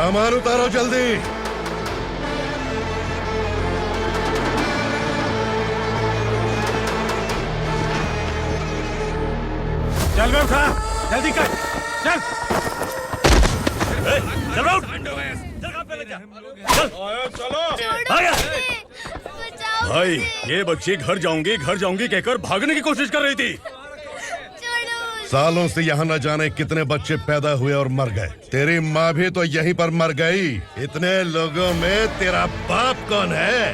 सामान उतारो जल्दी। चल बे उठा, जल्दी कर, चल। चल उठ, चलो। भाई, ये बच्ची घर जाऊंगी कहकर भागने की कोशिश कर रही थी। सालों से यहाँ न जाने कितने बच्चे पैदा हुए और मर गए। तेरी माँ भी तो यहीं पर मर गई। इतने लोगों में तेरा बाप कौन है?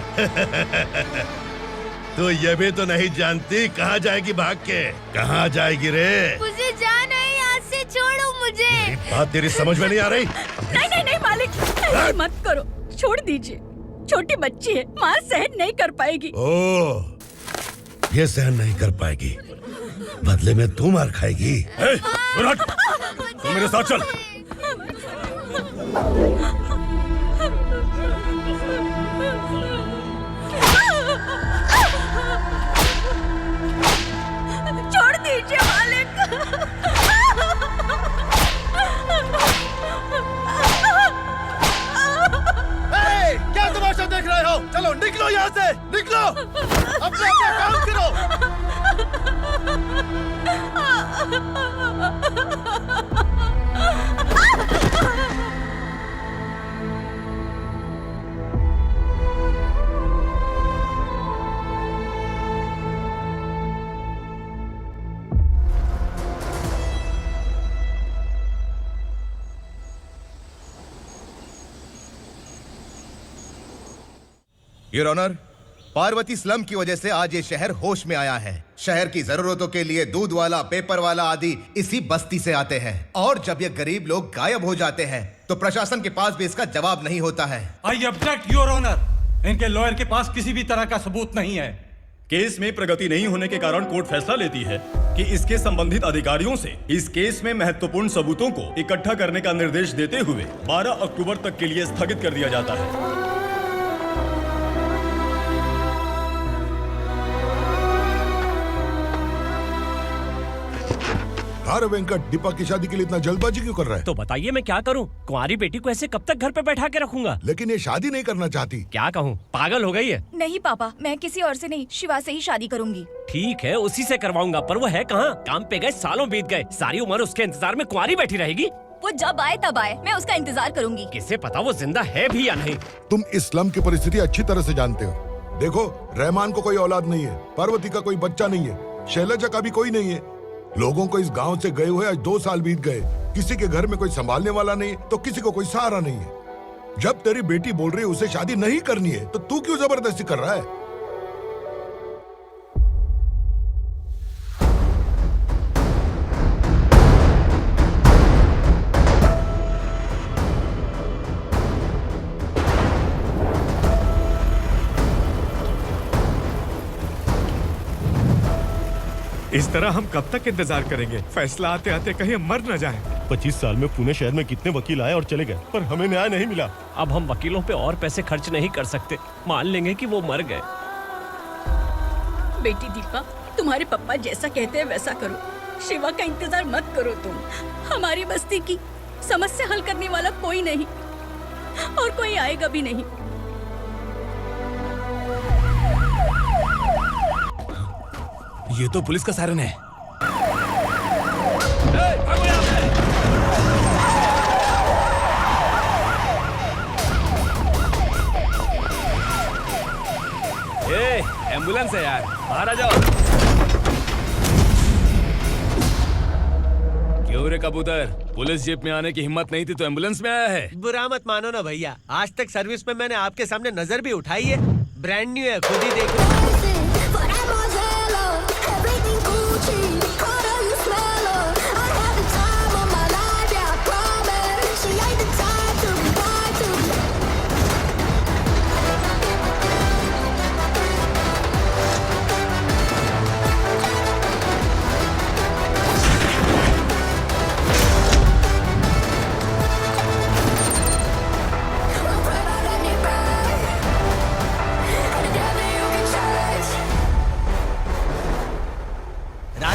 तो ये भी तो नहीं जानती कहाँ जाएगी भाग के? कहाँ जाएगी रे? मुझे जाना है, यहाँ से छोड़ो मुझे। बात तेरी समझ में नहीं आ रही? नहीं मालिक, ऐसे मत करो, छोड़ दीजिए। छोटी बच्ची है, माँ सहन नहीं कर पाएगी। ओह, ये सहन नहीं कर पाएगी, बदले में तू मार खाएगी। तू मेरे साथ चल। छोड़ दीजिए मालिक। क्या तमाशा देख रहे हो? चलो निकलो यहाँ से, निकलो। अपना काम करो। योर ऑनर, पार्वती स्लम की वजह से आज ये शहर होश में आया है। शहर की जरूरतों के लिए दूध वाला, पेपर वाला आदि इसी बस्ती से आते हैं, और जब ये गरीब लोग गायब हो जाते हैं तो प्रशासन के पास भी इसका जवाब नहीं होता है। I object your honour. इनके लॉयर के पास किसी भी तरह का सबूत नहीं है। केस में प्रगति नहीं होने के कारण कोर्ट फैसला लेती है कि इसके संबंधित अधिकारियों से इस केस में महत्वपूर्ण सबूतों को इकट्ठा करने का निर्देश देते हुए 12 अक्टूबर तक के लिए स्थगित कर दिया जाता है। अरे वेंकट, दीपा की शादी के लिए इतना जल्दबाजी क्यों कर रहा है? तो बताइए मैं क्या करूं? कुंवारी बेटी को ऐसे कब तक घर पे बैठा के रखूंगा? लेकिन ये शादी नहीं करना चाहती। क्या कहूं, पागल हो गई है। नहीं पापा, मैं किसी और से नहीं, शिवा से ही शादी करूंगी। ठीक है, उसी से करवाऊंगा, पर वो है कहाँ? काम पे गए, सालों बीत गए, सारी उम्र उसके इंतजार में कुंवारी बैठी रहेगी। वो जब आए तब आए, मैं उसका इंतजार करूंगी। किसे पता वो जिंदा है भी या नहीं। तुम इस्लाम की परिस्थिति अच्छी तरह से जानते हो। देखो, रहमान को कोई औलाद नहीं है, पार्वती का कोई बच्चा नहीं है, शैलजा का भी कोई नहीं है। लोगों को इस गांव से गए हुए आज 2 साल बीत गए। किसी के घर में कोई संभालने वाला नहीं, तो किसी को कोई सहारा नहीं है। जब तेरी बेटी बोल रही है उसे शादी नहीं करनी है, तो तू क्यों जबरदस्ती कर रहा है? इस तरह हम कब तक इंतजार करेंगे? फैसला आते आते कहीं हम मर न जाएं। 25 साल में पुणे शहर में कितने वकील आए और चले गए, पर हमें न्याय नहीं मिला। अब हम वकीलों पे और पैसे खर्च नहीं कर सकते। मान लेंगे कि वो मर गए। बेटी दीपा, तुम्हारे पापा जैसा कहते हैं वैसा करो। शिवा का इंतजार मत करो तुम। हमारी बस्ती की समस्या हल करने वाला कोई नहीं, और कोई आएगा भी नहीं। ये तो पुलिस का सायरन है। एम्बुलेंस है यार, बाहर आ जाओ। क्यों रे कबूतर, पुलिस जीप में आने की हिम्मत नहीं थी तो एम्बुलेंस में आया है? बुरा मत मानो ना भैया, आज तक सर्विस में मैंने आपके सामने नजर भी उठाई है। ब्रांड न्यू है, खुद ही देखो।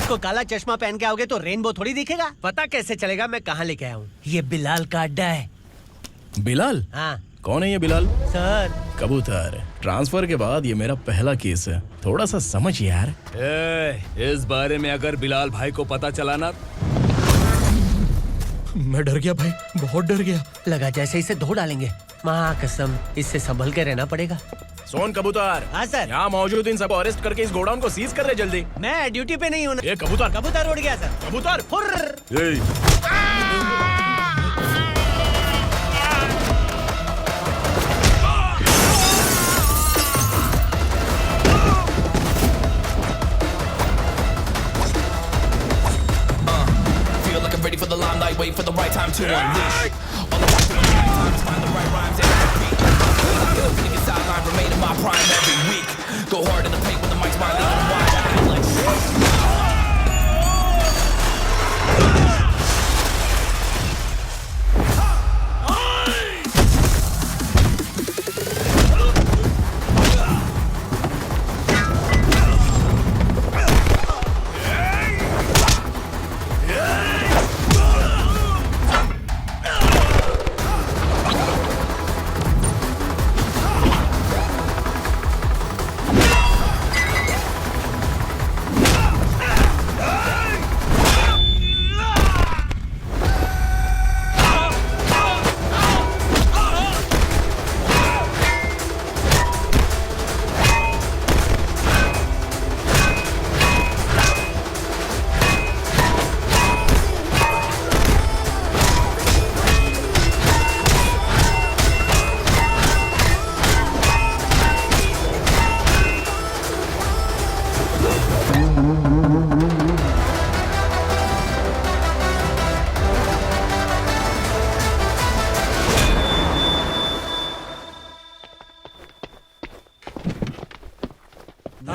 को काला चश्मा पहन के आओगे तो रेनबो थोड़ी दिखेगा। पता कैसे चलेगा मैं कहाँ लेके आया हूँ? ये बिलाल का अड्डा है। बिलाल? हाँ कौन है ये बिलाल? सर। कबूतर, ट्रांसफर के बाद ये मेरा पहला केस है, थोड़ा सा समझ यार। इस बारे में अगर बिलाल भाई को पता चला ना, मैं डर गया भाई, बहुत डर गया। लगा जैसे इसे धो डालेंगे। माँ कसम, इससे संभल के रहना पड़ेगा। सोन कबूतर। हाँ सर। यहाँ मौजूद इन सबको अरेस्ट करके इस गोडाउन को सीज कर रहे जल्दी। मैं ड्यूटी पे नहीं हूँ। ये कबूतर। कबूतर उड़ गया सर। कबूतर। Ready for the limelight, wait for the right time to unleash. All the time is find the right rhymes and beat. Ill nigga sideline, remain in my prime every week. Go hard in the paint when the mic's mine, leave them wide.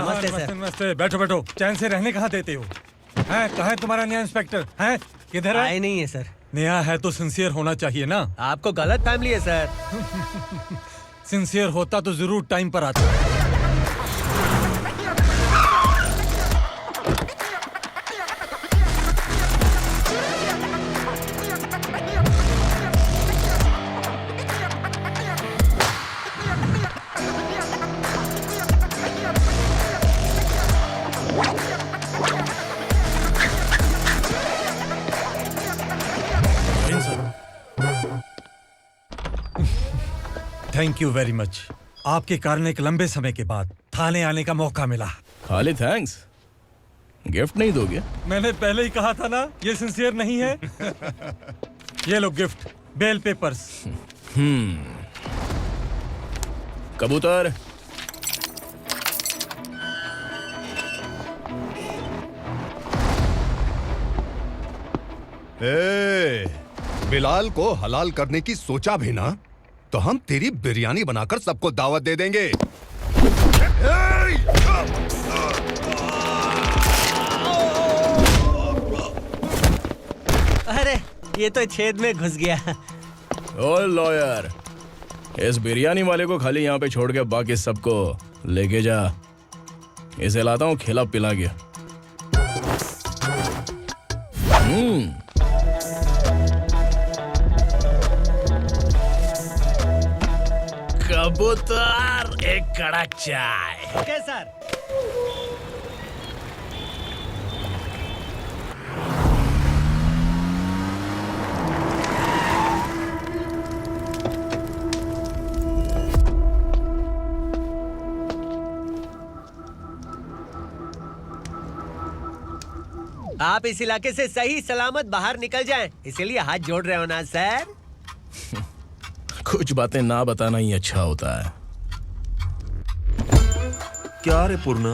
I feel like नमस्ते। बैठो बैठो, चैन से रहने कहाँ देते हो? हैं, कहाँ है तुम्हारा नया इंस्पेक्टर? हैं, किधर है? आए नहीं है सर। नया है तो सिंसियर होना चाहिए ना। आपको गलत फैमिली है सर। सिंसियर होता तो जरूर टाइम पर आता। Thank you very much. आपके कारण एक लंबे समय के बाद थाने आने का मौका मिला। खाली थैंक्स, गिफ्ट नहीं दोगे? मैंने पहले ही कहा था ना, ये सिंसियर नहीं है। ये लो गिफ्ट, बेल पेपर्स। कबूतर। बिलाल को हलाल करने की सोचा भी ना, तो हम तेरी बिरयानी बनाकर सबको दावत दे देंगे। अरे ये तो छेद में घुस गया। ओ लॉयर, इस बिरयानी वाले को खाली यहाँ पे छोड़ के बाकी सबको लेके जा। इसे लाता हूँ खिला पिला के। कबूतर, एक कड़क चाय। Okay sir. आप इस इलाके से सही सलामत बाहर निकल जाएं, इसीलिए हाथ जोड़ रहे हो ना सर? कुछ बातें ना बताना ही अच्छा होता है। क्या रे पूर्णा,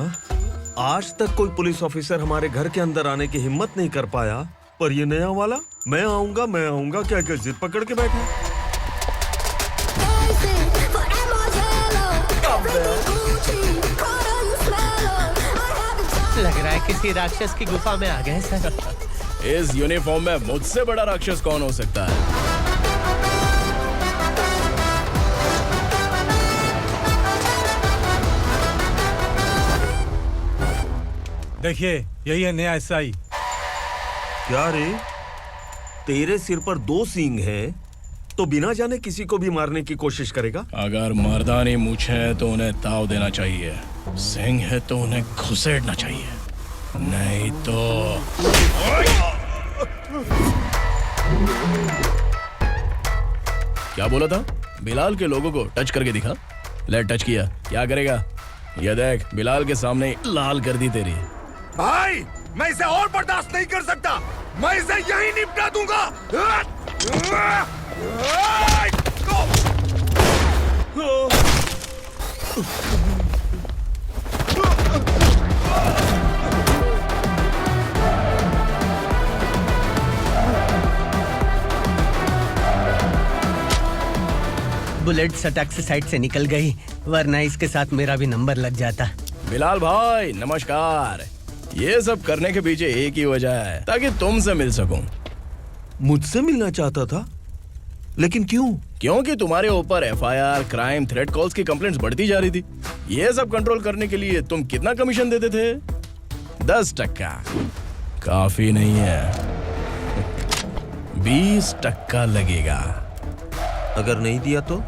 आज तक कोई पुलिस ऑफिसर हमारे घर के अंदर आने की हिम्मत नहीं कर पाया, पर ये नया वाला मैं आऊंगा क्या क्या जिद पकड़ के बैठा। लग रहा है किसी राक्षस की गुफा में आ गए सर। इस यूनिफॉर्म में मुझसे बड़ा राक्षस कौन हो सकता है? देखिए, यही है नया एसआई। क्या रे, तेरे सिर पर 2 सींग हैं, तो बिना जाने किसी को भी मारने की कोशिश करेगा। अगर मर्दानी मूछें है तो उन्हें ताव देना चाहिए, सिंह है तो उन्हें घुसेड़ना चाहिए, नहीं तो। क्या बोला था? बिलाल के लोगों को टच करके दिखा। ले टच किया, क्या करेगा? ये देख, बिलाल के सामने लाल कर दी तेरी। भाई मैं इसे और बर्दाश्त नहीं कर सकता, मैं इसे यहीं निपटा दूंगा। बुलेट सटक से साइड से निकल गई, वरना इसके साथ मेरा भी नंबर लग जाता। बिलाल भाई नमस्कार। ये सब करने के पीछे एक ही वजह है, ताकि तुमसे मिल सकूं। मुझसे मिलना चाहता था, लेकिन क्यों? क्योंकि तुम्हारे ऊपर एफआईआर, क्राइम, थ्रेट कॉल्स की कंप्लेंट्स बढ़ती जा रही थी। ये सब कंट्रोल करने के लिए तुम कितना कमीशन देते थे? 10%। काफी नहीं है, 20% लगेगा। अगर नहीं दिया तो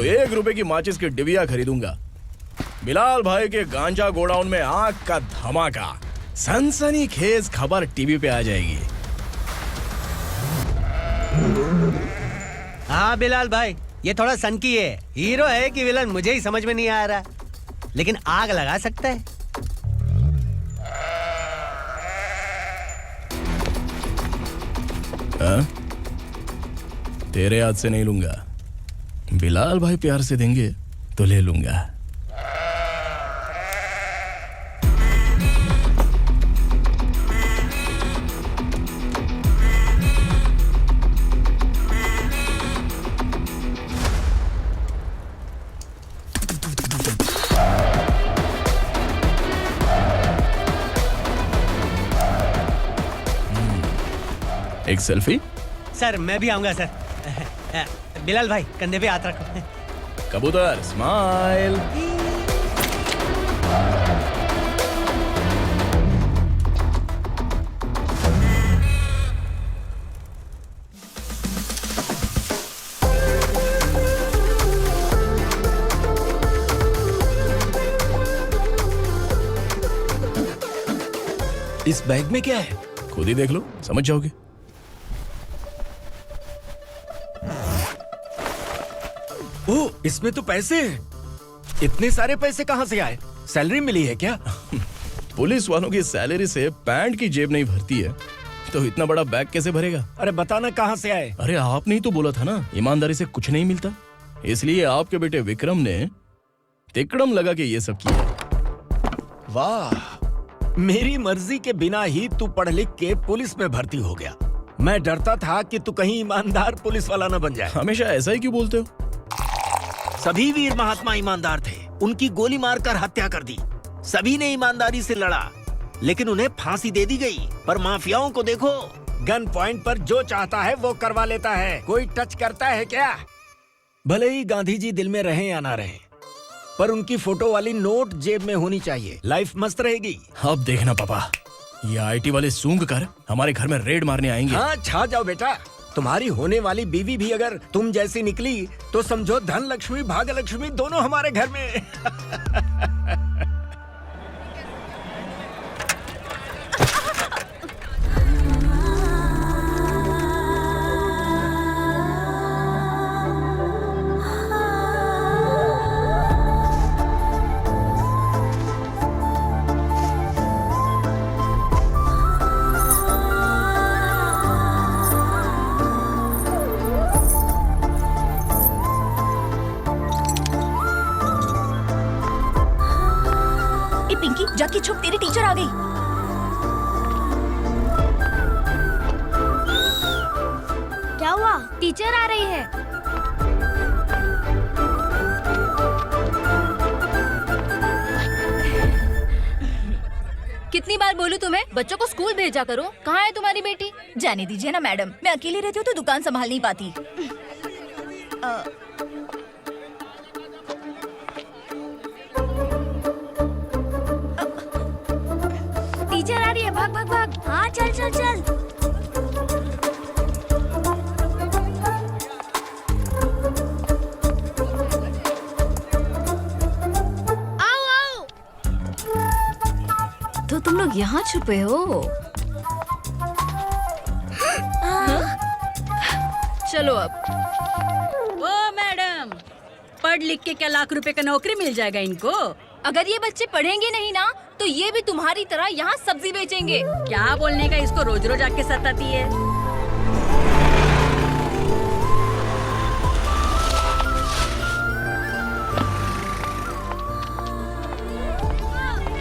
1 रुपए की माचिस की डिबिया खरीदूंगा। बिलाल भाई के गांजा गोडाउन में आग का धमाका, सनसनीखेज खबर टीवी पे आ जाएगी। हाँ बिलाल भाई, ये थोड़ा सनकी है, हीरो है कि विलन मुझे ही समझ में नहीं आ रहा, लेकिन आग लगा सकता है। तेरे हाथ से नहीं लूंगा, बिलाल भाई प्यार से देंगे तो ले लूंगा। एक सेल्फी? सर मैं भी आऊंगा सर। बिलाल भाई कंधे पे हाथ रखो। कबूतर स्माइल। इस बैग में क्या है? खुद ही देख लो, समझ जाओगे। ओह, इसमें तो पैसे हैं। इतने सारे पैसे कहाँ से आए? सैलरी मिली है क्या? पुलिस वालों की सैलरी से पैंट की जेब नहीं भरती है, तो इतना बड़ा बैग कैसे भरेगा? अरे बताना कहाँ से आए? अरे आपने ही तो बोला था ना, ईमानदारी से कुछ नहीं मिलता, इसलिए आपके बेटे विक्रम ने तिकड़म लगा के ये सब किया। वाह, मेरी मर्जी के बिना ही तू पढ़ लिख के पुलिस में भर्ती हो गया। मैं डरता था कि तू कहीं ईमानदार पुलिस वाला न बन जाए। हमेशा ऐसा ही क्यों बोलते हो? सभी वीर महात्मा ईमानदार थे, उनकी गोली मारकर हत्या कर दी। सभी ने ईमानदारी से लड़ा, लेकिन उन्हें फांसी दे दी गई। पर माफियाओं को देखो, गन पॉइंट पर जो चाहता है वो करवा लेता है। कोई टच करता है क्या? भले ही गांधी जी दिल में रहे या ना रहे, पर उनकी फोटो वाली नोट जेब में होनी चाहिए। लाइफ मस्त रहेगी। अब देखना पापा, ये आईटी वाले सूंघ कर हमारे घर में रेड मारने आएंगे। हाँ, छा जाओ बेटा। तुम्हारी होने वाली बीवी भी अगर तुम जैसी निकली तो समझो धन लक्ष्मी भाग्य लक्ष्मी दोनों हमारे घर में। पिंकी, जाके छुप, तेरी टीचर आ गई। क्या हुआ? टीचर आ रही है। कितनी बार बोलूं तुम्हें, बच्चों को स्कूल भेजा करो। कहाँ है तुम्हारी बेटी? जाने दीजिए ना मैडम, मैं अकेली रहती हूँ तो दुकान संभाल नहीं पाती। टीचर आ रही है, भाग भाग भाग। हाँ चल चल चल। तो तुम लोग यहाँ छुपे हो। चलो अब। ओ मैडम, पढ़ लिख के क्या लाख रुपए का नौकरी मिल जाएगा इनको? अगर ये बच्चे पढ़ेंगे नहीं ना तो ये भी तुम्हारी तरह यहाँ सब्जी बेचेंगे। क्या बोलने का, इसको रोज रोज आके सताती है।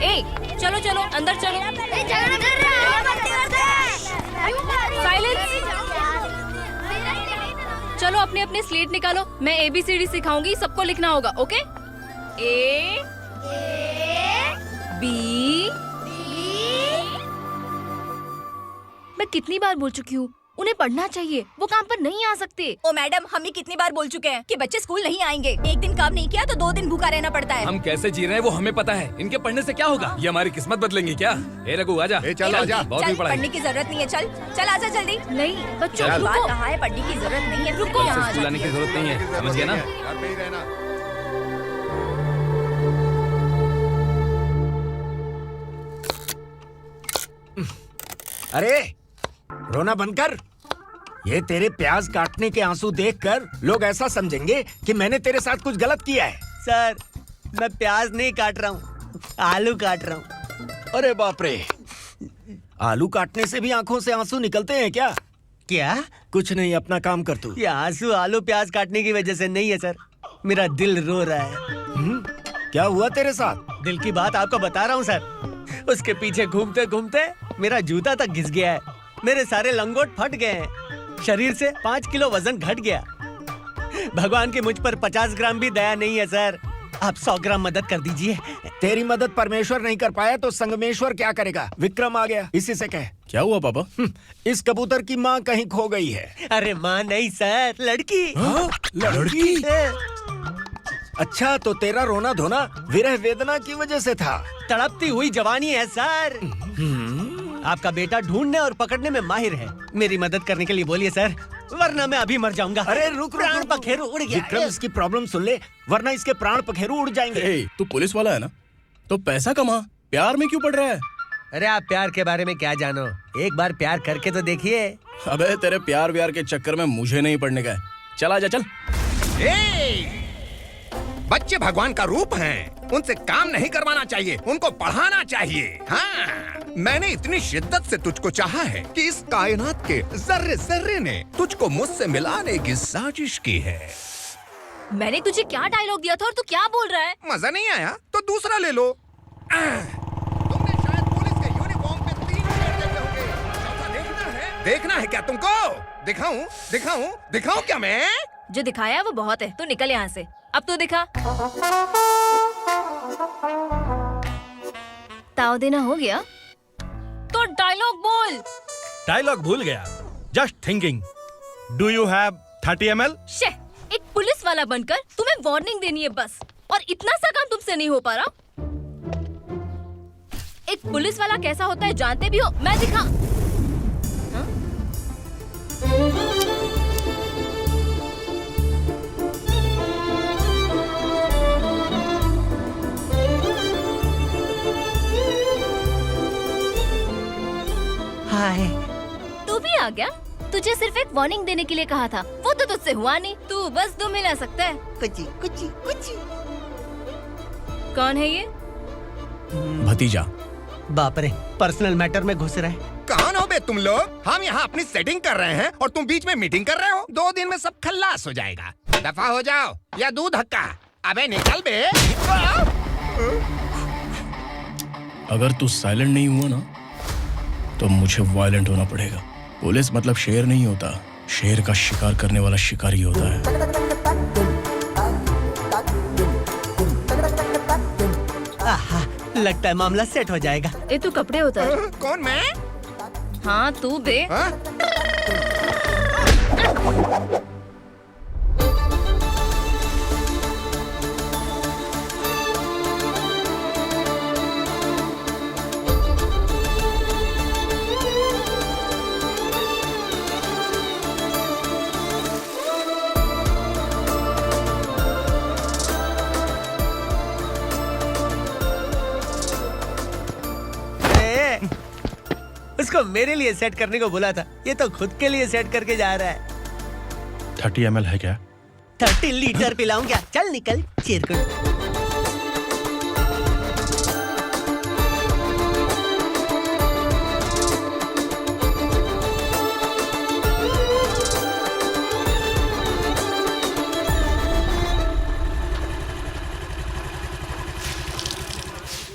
ए, चलो चलो अंदर चलो। साइलेंस। चलो अपने अपने स्लेट निकालो। मैं ABCD सिखाऊंगी, सबको लिखना होगा। ओके? A B। मैं कितनी बार बोल चुकी हूँ, उन्हें पढ़ना चाहिए, वो काम पर नहीं आ सकते। ओ मैडम, हम भी कितनी बार बोल चुके हैं कि बच्चे स्कूल नहीं आएंगे। एक दिन काम नहीं किया तो 2 दिन भूखा रहना पड़ता है। हम कैसे जी रहे हैं वो हमें पता है। इनके पढ़ने से क्या होगा? ये हमारी किस्मत बदलेंगी क्या? ए रघु आजा। चल आजा। बहुत भी पढ़ाई। पढ़ने की जरूरत नहीं है। चल आजा जल्दी। नहीं बच्चों चल। रुको। कहा है पढ़ने की जरूरत नहीं है। रुको यहाँ आ स्कूल आने की जरूरत नहीं है, समझ गया ना? घर पे ही रहना। अरे रोना बंद कर। ये तेरे प्याज काटने के आंसू देखकर लोग ऐसा समझेंगे कि मैंने तेरे साथ कुछ गलत किया है। सर, मैं प्याज नहीं काट रहा हूँ, आलू काट रहा हूँ। अरे बाप रे, आलू काटने से भी आंखों से आंसू निकलते हैं क्या? क्या? कुछ नहीं, अपना काम कर तू। ये आंसू आलू प्याज काटने की वजह से नहीं है सर, मेरा दिल रो रहा है। क्या हुआ तेरे साथ? दिल की बात आपको बता रहा हूँ सर। उसके पीछे घूमते घूमते मेरा जूता तक घिस गया है, मेरे सारे लंगोट फट गए हैं, शरीर से 5 किलो वजन घट गया। भगवान की मुझ पर 50 ग्राम भी दया नहीं है सर, आप 100 ग्राम मदद कर दीजिए। तेरी मदद परमेश्वर नहीं कर पाया तो संगमेश्वर क्या करेगा? विक्रम आ गया, इसी से कह। क्या हुआ पापा? इस कबूतर की माँ कहीं खो गई है। अरे माँ नहीं सर, लड़की। लड़की? अच्छा, तो तेरा रोना धोना विरह वेदना की वजह से था। तड़पती हुई जवानी है सर। आपका बेटा ढूंढने और पकड़ने में माहिर है, मेरी मदद करने के लिए बोलिए सर, वरना मैं अभी मर जाऊंगा। अरे रुक, प्राण पखेरु उड़ गया। विक्रम, इसकी प्रॉब्लम सुन ले, वरना इसके प्राण पखेरु उड़ जाएंगे। तू पुलिस वाला है ना, तो पैसा कमा, प्यार में क्यों पड़ रहा है? अरे आप प्यार के बारे में क्या जानो, एक बार प्यार करके तो देखिए। अबे तेरे प्यार व्यार के चक्कर में मुझे नहीं पढ़ने का है। चल आजा चल। बच्चे भगवान का रूप हैं, उनसे काम नहीं करवाना चाहिए, उनको पढ़ाना चाहिए। हाँ, मैंने इतनी शिद्दत से तुझको चाहा है कि इस कायनात के जर्रे जर्रे ने तुझको मुझसे मिलाने की साजिश की है। मैंने तुझे क्या डायलॉग दिया था और तू क्या बोल रहा है? मजा नहीं आया तो दूसरा ले लो। तुमने शायद पुलिस के यूनिफॉर्म पे 3 शेर देखे होंगे। चौथा देखना है क्या तुमको? दिखाऊं क्या मैं? जो दिखाया है वो बहुत है, तू निकल यहाँ से। अब तो दिखा। ताव देना हो गया तो डायलॉग बोल। डायलॉग भूल गया। Just thinking, do you have 30 ml? शे, एक पुलिस वाला बनकर तुम्हें वार्निंग देनी है बस, और इतना सा काम तुमसे नहीं हो पा रहा। एक पुलिस वाला कैसा होता है जानते भी हो? मैं दिखा। हाय, तू भी आ गया? तुझे सिर्फ एक वार्निंग देने के लिए कहा था, वो तो तुझसे हुआ नहीं। तू बस 2 मिला सकता है। कुछ। कौन है ये? भतीजा। बाप रे, पर्सनल मैटर में घुस रहे। कौन हो बे तुम लोग? हम यहाँ अपनी सेटिंग कर रहे हैं और तुम बीच में मीटिंग कर रहे हो। 2 दिन में सब खल्लास हो जाएगा। दफा हो जाओ या दूध हक्का। अबे निकल बे। अगर तू साइलेंट नहीं हुआ ना तो मुझे वायलेंट होना पड़ेगा। पुलिस मतलब शेर नहीं होता, शेर का शिकार करने वाला शिकारी होता है। आहा, लगता है मामला सेट हो जाएगा। ये तू कपड़े उतार। कौन, मैं? हाँ तू बे। उसको मेरे लिए सेट करने को बोला था, ये तो खुद के लिए सेट करके जा रहा है। 30 ml है क्या? 30 लीटर पिलाऊं क्या? चल निकल चिरकुट।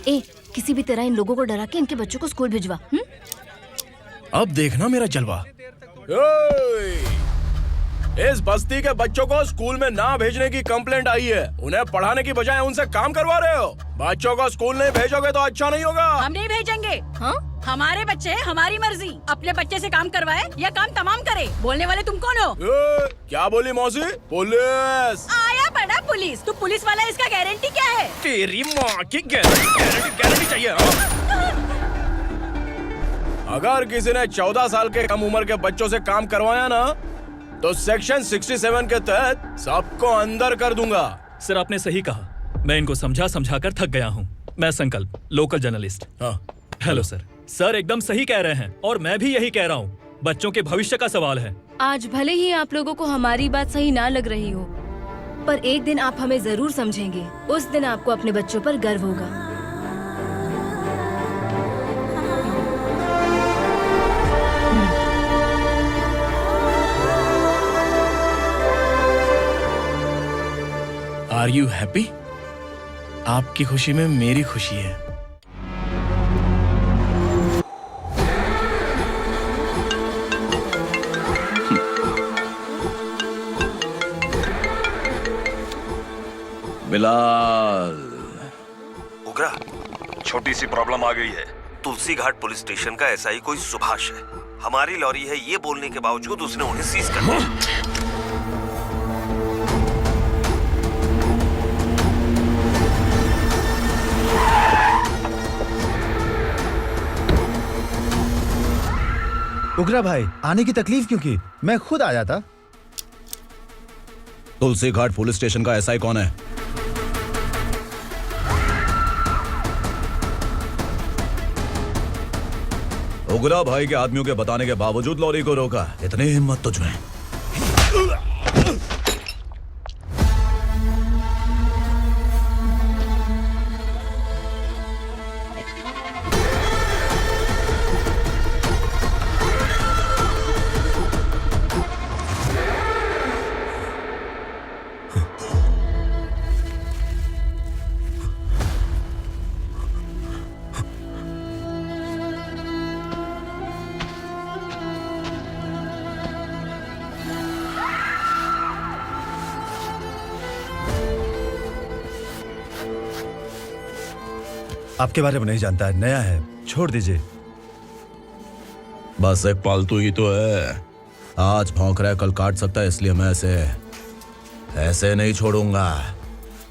ए, किसी भी तरह इन लोगों को डरा के इनके बच्चों को स्कूल भिजवा। अब देखना मेरा जलवा। इस बस्ती के बच्चों को स्कूल में ना भेजने की कंप्लेंट आई है। उन्हें पढ़ाने की बजाय उनसे काम करवा रहे हो। बच्चों को स्कूल नहीं भेजोगे तो अच्छा नहीं होगा। हम नहीं भेजेंगे। हाँ? हमारे बच्चे हमारी मर्जी। अपने बच्चे से काम करवाए या काम तमाम करे। बोलने वाले तुम कौन हो? क्या बोली मौसी? पुलिस आया बड़ा पुलिस। तू पुलिस वाला, इसका गारंटी क्या है? तेरी माँ की गारंटी चाहिए। अगर किसी ने 14 साल के कम उम्र के बच्चों से काम करवाया ना, तो सेक्शन 67 के तहत सबको अंदर कर दूंगा। सर आपने सही कहा। मैं इनको समझा कर थक गया हूँ। मैं संकल्प, local journalist. Hello sir. Sir एकदम सही कह रहे हैं और मैं भी यही कह रहा हूँ। बच्चों के भविष्य का सवाल है। आज भले ही आप लोगों को हमारी बात सही ना लग रही हो, पर एक दिन आप हमें जरूर समझेंगे। उस दिन आपको अपने बच्चों पर गर्व होगा। Are you happy? आपकी खुशी में मेरी खुशी है। बिलाल। उग्रा, छोटी सी प्रॉब्लम आ गई है। तुलसी घाट पुलिस स्टेशन का ऐसा ही कोई सुभाष है। हमारी लॉरी है ये बोलने के बावजूद उसने उन्हें सीज कर दिया। उग्रा भाई, आने की तकलीफ क्यों की? मैं खुद आ जाता। तुलसी घाट पुलिस स्टेशन का एसआई कौन है? उग्रा भाई के आदमियों के बताने के बावजूद लॉरी को रोका। इतनी हिम्मत तुझमें? आपके बारे में नहीं जानता है, नया है, छोड़ दीजिए। बस एक पालतू ही तो है। आज भौंक रहा है, कल काट सकता है, इसलिए मैं ऐसे नहीं छोड़ूंगा।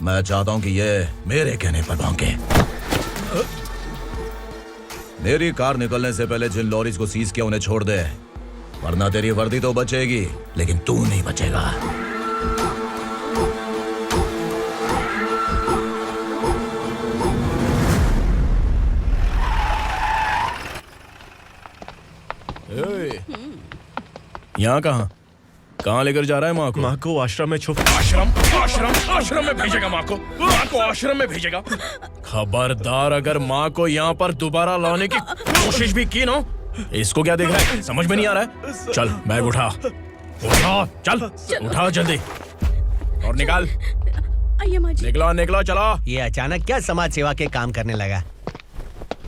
मैं चाहता हूं कि ये मेरे कहने पर भौंके। मेरी कार निकलने से पहले जिन लॉरीज को सीज किया उन्हें छोड़ दे, वरना तेरी वर्दी तो बचेगी लेकिन तू नहीं बचेगा। यहाँ कहाँ लेकर जा रहा है माँ को? माँ को आश्रम में छुप। आश्रम में भेजेगा माँ को। माँ को आश्रम में भेजेगा। खबरदार, अगर माँ को यहाँ पर दोबारा लाने की कोशिश भी की ना, इसको क्या देख रहा है? समझ में नहीं आ रहा है? चल बैग उठा, चल उठा जल्दी और निकाल। निकला चला। ये अचानक क्या समाज सेवा के काम करने लगा?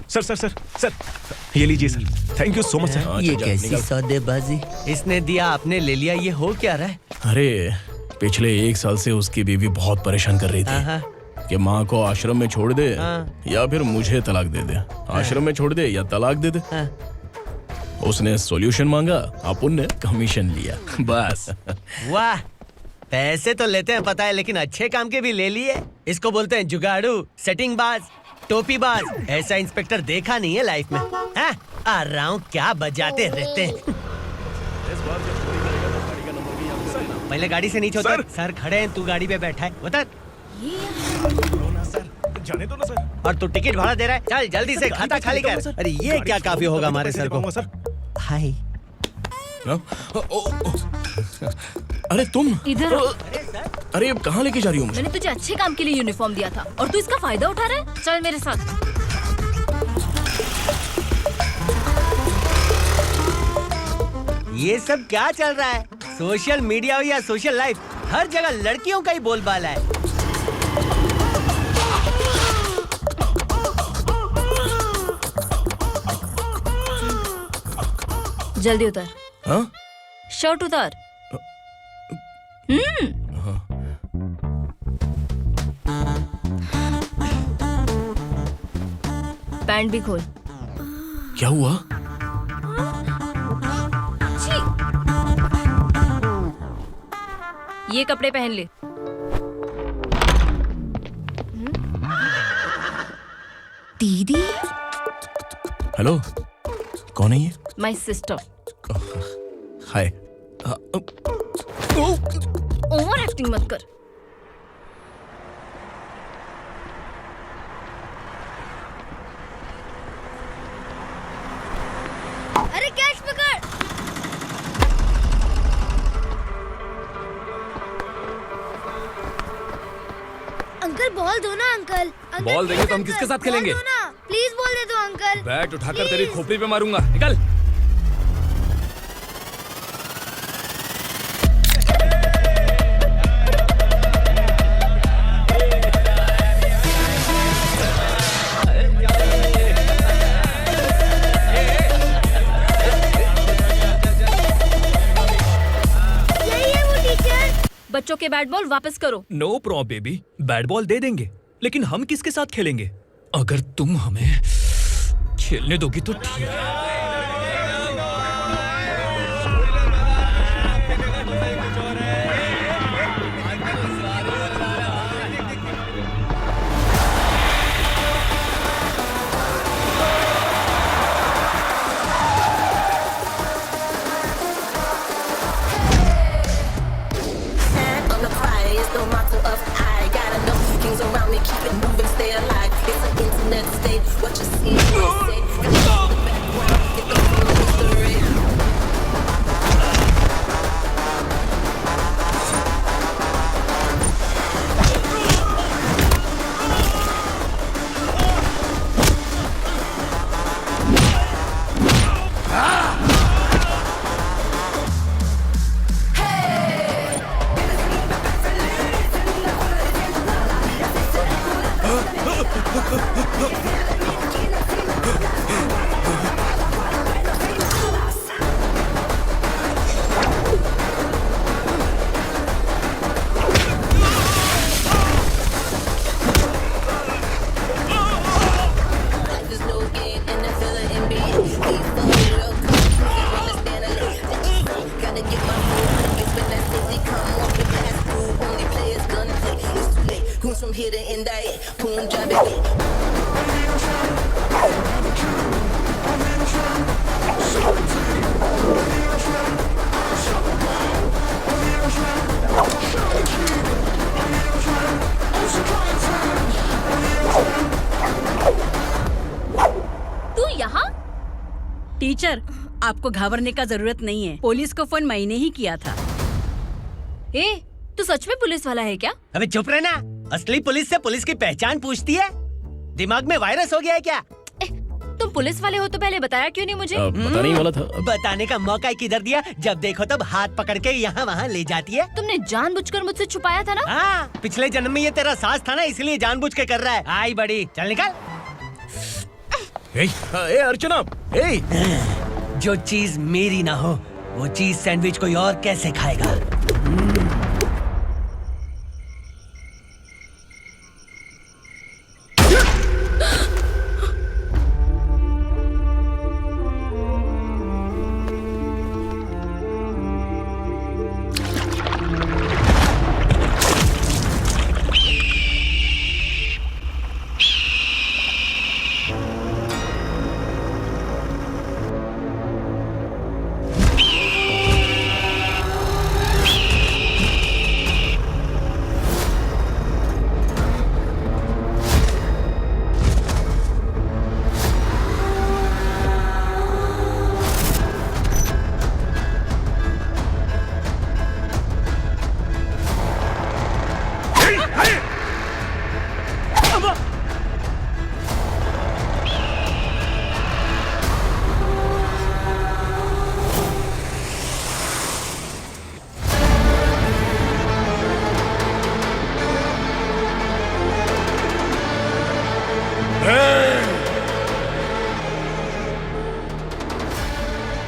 सर ये लीजिए sir. Thank you so much sir. ये कैसी सौदेबाजी? इसने दिया, आपने ले लिया, ये हो क्या रहा है? अरे पिछले 1 साल से उसकी बीवी बहुत परेशान कर रही थी कि माँ को आश्रम में छोड़ दे या फिर मुझे तलाक दे दे। आश्रम में छोड़ दे या तलाक दे दे। उसने सॉल्यूशन मांगा, अपुन ने कमीशन लिया, बस। वाह, पैसे तो लेते हैं पता है, लेकिन अच्छे काम के भी ले लिए। इसको बोलते हैं जुगाड़ू, सेटिंग बाज, टोपी बाज। ऐसा इंस्पेक्टर देखा नहीं है लाइफ में। हाँ? आ रहा हूँ, क्या बजाते रहते हैं। पहले गाड़ी से नीचे उतर। सर खड़े हैं, तू गाड़ी पे बैठा है, उतर। जाने दो ना सर। और तू टिकट भाड़ा दे रहा है? चल जल्दी से खाता खाली कर। अरे ये क्या काफी होगा हमारे सर को। हाय। अरे तुम इधर आओ। अरे कहाँ लेके जा रही हो मुझे? मैंने तुझे अच्छे काम के लिए यूनिफॉर्म दिया था और तू इसका फायदा उठा रहा है। चल मेरे साथ। ये सब क्या चल रहा है? सोशल मीडिया हो या सोशल लाइफ, हर जगह लड़कियों का ही बोलबाला है। जल्दी उतर। हाँ? शर्ट उतार। पैंट भी खोल। क्या हुआ? ये कपड़े पहन ले। दीदी। हेलो, कौन है ये? My sister. Hi. Over acting मत कर। अरे कैच पकड़। अंकल बॉल दो ना अंकल। बॉल देंगे तो हम किसके साथ खेलेंगे? प्लीज बॉल दे दो अंकल। बैट उठाकर तेरी खोपड़ी पे मारूंगा। निकल। बच्चों के बैट बॉल वापस करो। No problem baby, bat ball दे देंगे, लेकिन हम किसके साथ खेलेंगे? अगर तुम हमें खेलने दोगी तो ठीक है। टीचर, आपको घबराने का जरूरत नहीं है। पुलिस को फोन मैंने ही किया था। ए, तू सच में पुलिस वाला है क्या? अबे चुप रहना। असली पुलिस से पुलिस की पहचान पूछती है? दिमाग में वायरस हो गया है क्या? तुम पुलिस वाले हो तो पहले बताया क्यों नहीं मुझे? बताने ही वाला था। बताने का मौका किधर दिया? जब देखो तब हाथ पकड़ के यहाँ वहाँ ले जाती है। तुमने जानबूझकर मुझसे छुपाया था ना? हाँ, पिछले जन्म में ये तेरा सास था ना, इसलिए जानबूझ के कर रहा है। आई बड़ी, चल निकल। ए अर्चना, जो चीज मेरी ना हो वो चीज सैंडविच कोई और कैसे खाएगा?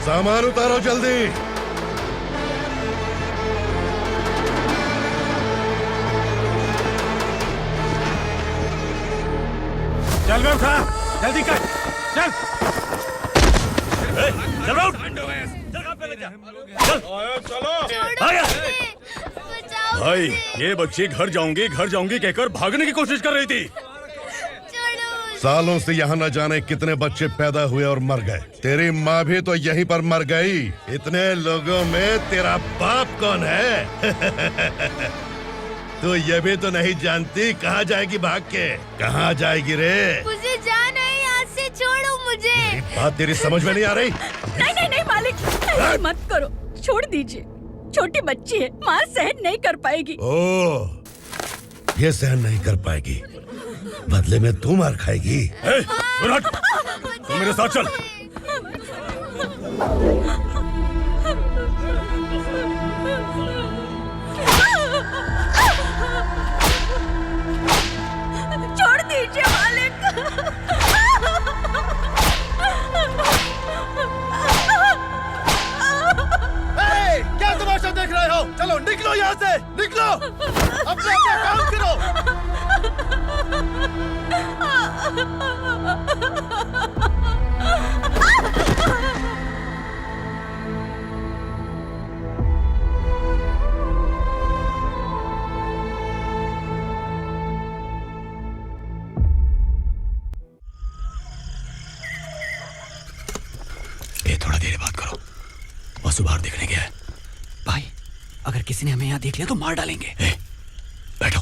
सामान उतारो जल्दी। चल बे उठा, जल्दी कर, चल। चल बे उठ। चलो भाई, ये बच्ची घर जाऊंगी कहकर भागने की कोशिश कर रही थी। सालों से यहाँ न जाने कितने बच्चे पैदा हुए और मर गए। तेरी माँ भी तो यहीं पर मर गई। इतने लोगों में तेरा बाप कौन है? तू ये भी तो नहीं जानती कहाँ जाएगी भाग के? कहाँ जाएगी रे? मुझे जाना है, यहाँ से छोड़ो मुझे। बात तेरी समझ में नहीं आ रही? नहीं मालिक, ऐसे मत करो, छोड़ दीजिए। छोटी बच्ची है, मार सहन नहीं कर पाएगी। ओह, ये सहन नहीं कर पाएगी, बदले में तू मार खाएगी। तू मेरे साथ चल। छोड़ दीजिए मालिक। क्या तमाशा देख रहे हो? चलो निकलो यहाँ से, निकलो। अपना काम करो। ये थोड़ा देर बात करो, वसु बाहर देखने गया है। भाई, अगर किसी ने हमें यहाँ देख लिया तो मार डालेंगे। बैठो।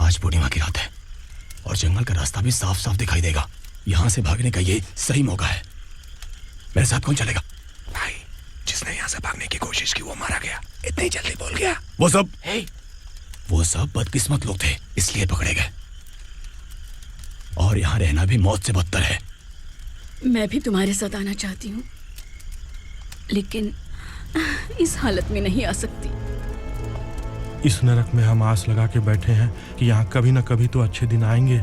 आज पूर्णिमा की रात है और जंगल का रास्ता भी साफ साफ दिखाई देगा। यहाँ से भागने का ये सही मौका है। मेरे साथ कौन चलेगा? भाई, जिसने यहाँ से भागने की कोशिश की वो मारा गया। इतनी जल्दी बोल गया। वो सब बदकिस्मत लोग थे, इसलिए पकड़े गए। और यहाँ रहना भी मौत से बदतर है। मैं भी तुम्हारे साथ आना चाहती हूँ, लेकिन इस हालत में नहीं आ सकती। इस नरक में हम आस लगा के बैठे हैं कि यहाँ कभी न कभी तो अच्छे दिन आएंगे।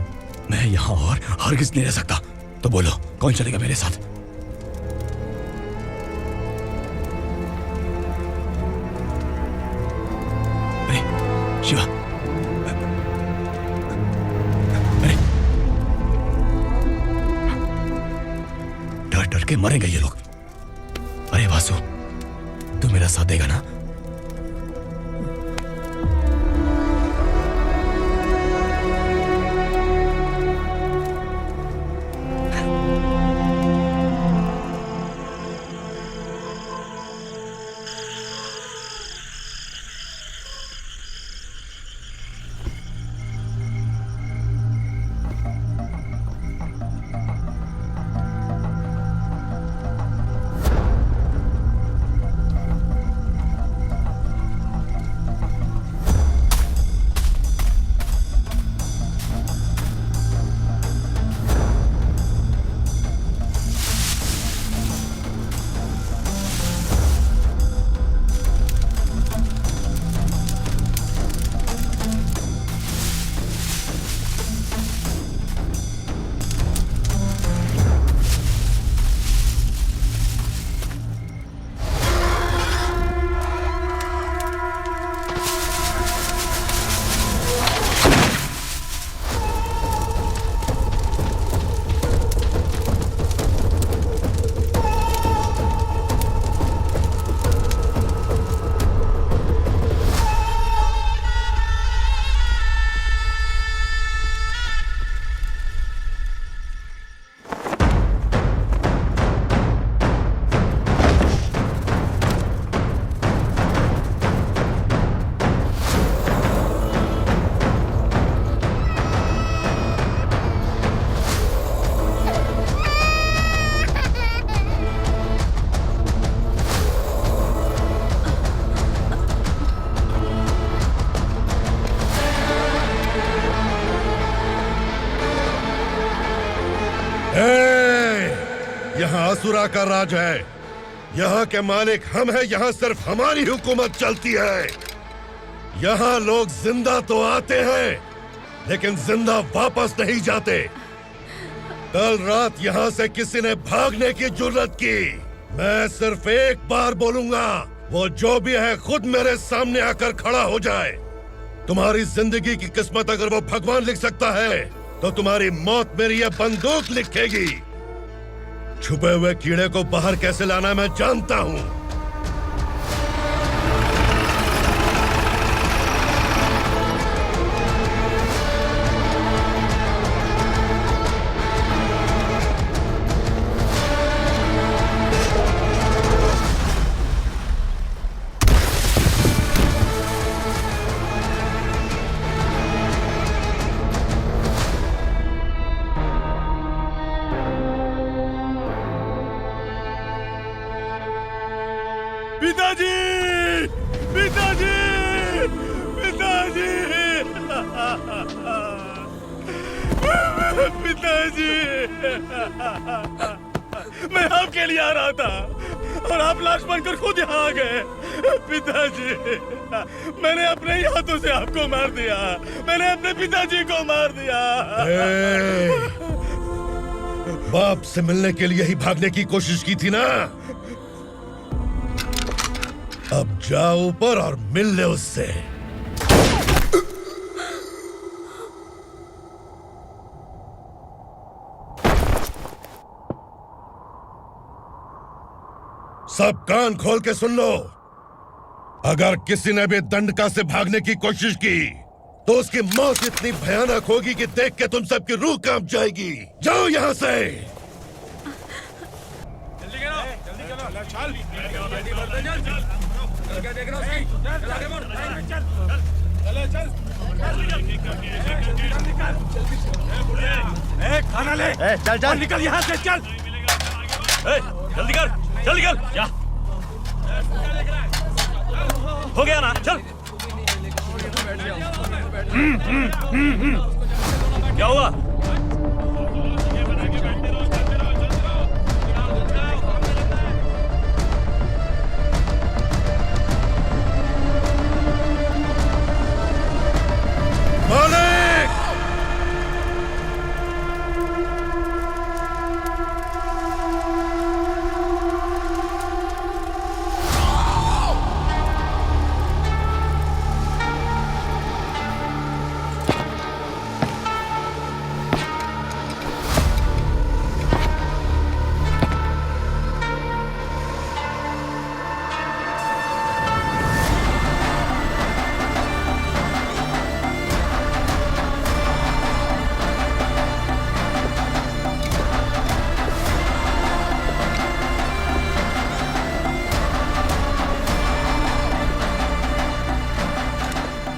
मैं यहाँ और हरगिज़ नहीं रह सकता। तो बोलो, कौन चलेगा मेरे साथ? अरे शिवा, अरे डर डर के मरेंगे ये लोग। अरे वासु, तू मेरा साथ देगा ना? यहाँ असुरा का राज है। यहाँ के मालिक हम हैं। यहाँ सिर्फ हमारी हुकूमत चलती है। यहाँ लोग जिंदा तो आते हैं, लेकिन जिंदा वापस नहीं जाते। कल रात यहाँ से किसी ने भागने की जुर्रत की, मैं सिर्फ एक बार बोलूंगा, वो जो भी है खुद मेरे सामने आकर खड़ा हो जाए। तुम्हारी जिंदगी की किस्मत अगर वो भगवान लिख सकता है तो तुम्हारी मौत मेरी ये बंदूक लिखेगी। छुपे हुए कीड़े को बाहर कैसे लाना मैं जानता हूँ। पिताजी, पिताजी, पिताजी, पिताजी, मैं आपके लिए आ रहा था और आप लाश बनकर खुद यहाँ आ गए। पिताजी, मैंने अपने ही हाथों से आपको मार दिया, मैंने अपने पिताजी को मार दिया। बाप से मिलने के लिए ही भागने की कोशिश की थी ना, अब जाओ ऊपर और मिल ले उससे। सब कान खोल के सुन लो, अगर किसी ने भी दंडका से भागने की कोशिश की तो उसकी मौत इतनी भयानक होगी कि देख के तुम सबकी रूह कांप जाएगी। जाओ यहां से। खाना ले, चल चल निकल यहाँ से, चल। जल्दी कर, चल निकल। क्या हो गया ना, चल। क्या हुआ?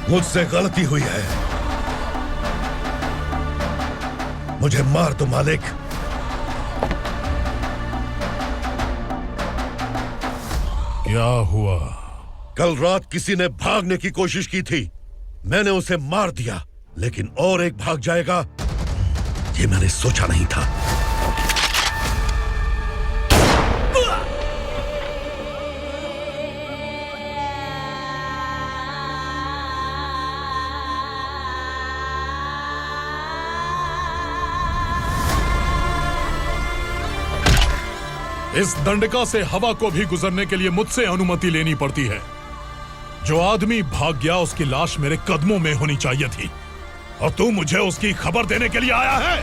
मुझसे गलती हुई है, मुझे मार दो मालिक। क्या हुआ? कल रात किसी ने भागने की कोशिश की थी, मैंने उसे मार दिया, लेकिन और एक भाग जाएगा ये मैंने सोचा नहीं था। इस दंडका से हवा को भी गुजरने के लिए मुझसे अनुमति लेनी पड़ती है। जो आदमी भाग गया उसकी लाश मेरे कदमों में होनी चाहिए थी, और तू मुझे उसकी खबर देने के लिए आया है।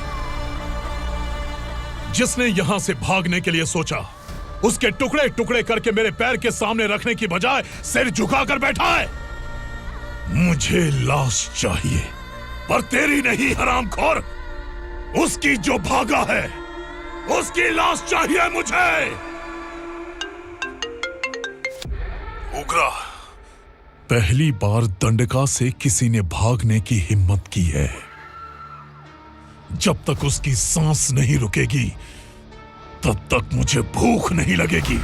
जिसने यहां से भागने के लिए सोचा, उसके टुकड़े टुकड़े करके मेरे पैर के सामने रखने की बजाय सिर झुकाकर बैठा है। मुझे लाश चाहिए, पर तेरी नहीं हरामखोर, उसकी जो भागा है उसकी लाश चाहिए मुझे। उग्रा, पहली बार दंडका से किसी ने भागने की हिम्मत की है। जब तक उसकी सांस नहीं रुकेगी तब तक मुझे भूख नहीं लगेगी।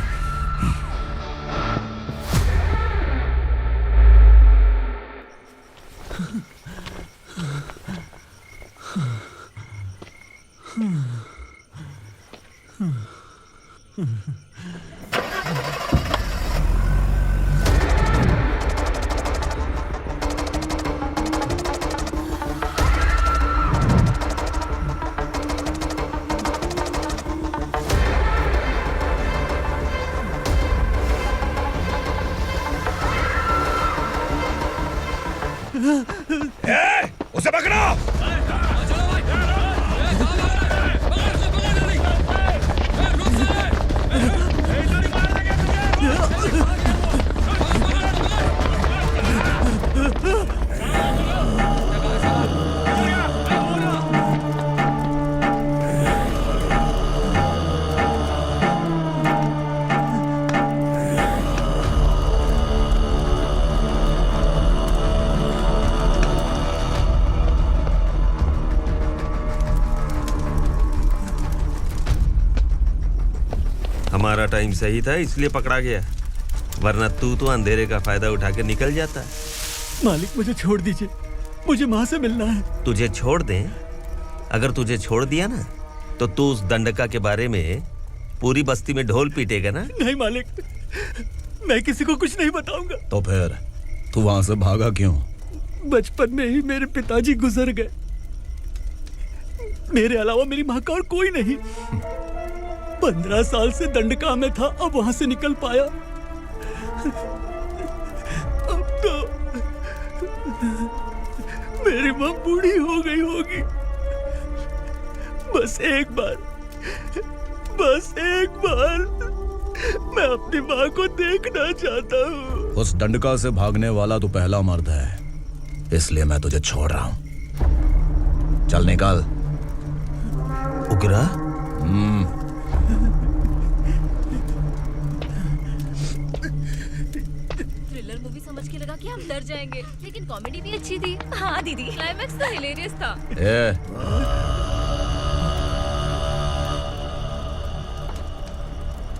हमारा टाइम सही था इसलिए पकड़ा गया, वरना तू तो अंधेरे का फायदा उठा के निकल जाता। मालिक मुझे छोड़ दीजिए, मुझे माँ से मिलना है। तुझे छोड़ दें? अगर तुझे छोड़ दिया ना तो तू उस दंडका के बारे में पूरी बस्ती में ढोल पीटेगा ना। नहीं मालिक, मैं किसी को कुछ नहीं बताऊंगा। तो फिर तू वहां से भागा क्यों? बचपन में ही मेरे पिताजी गुजर गए, मेरे अलावा मेरी माँ का और कोई नहीं। 15 साल से दंडका में था, अब वहां से निकल पाया। अब तो मेरी माँ बूढ़ी हो गई होगी। बस एक बार मैं अपनी माँ को देखना चाहता हूँ। उस दंडका से भागने वाला तो पहला मर्द है, इसलिए मैं तुझे छोड़ रहा हूँ। चल निकल। उग्रा? थ्रिलर मूवी समझ के लगा कि हम डर जाएंगे, लेकिन कॉमेडी भी अच्छी थी। हाँ दीदी, क्लाइमैक्स तो हिलेरियस था।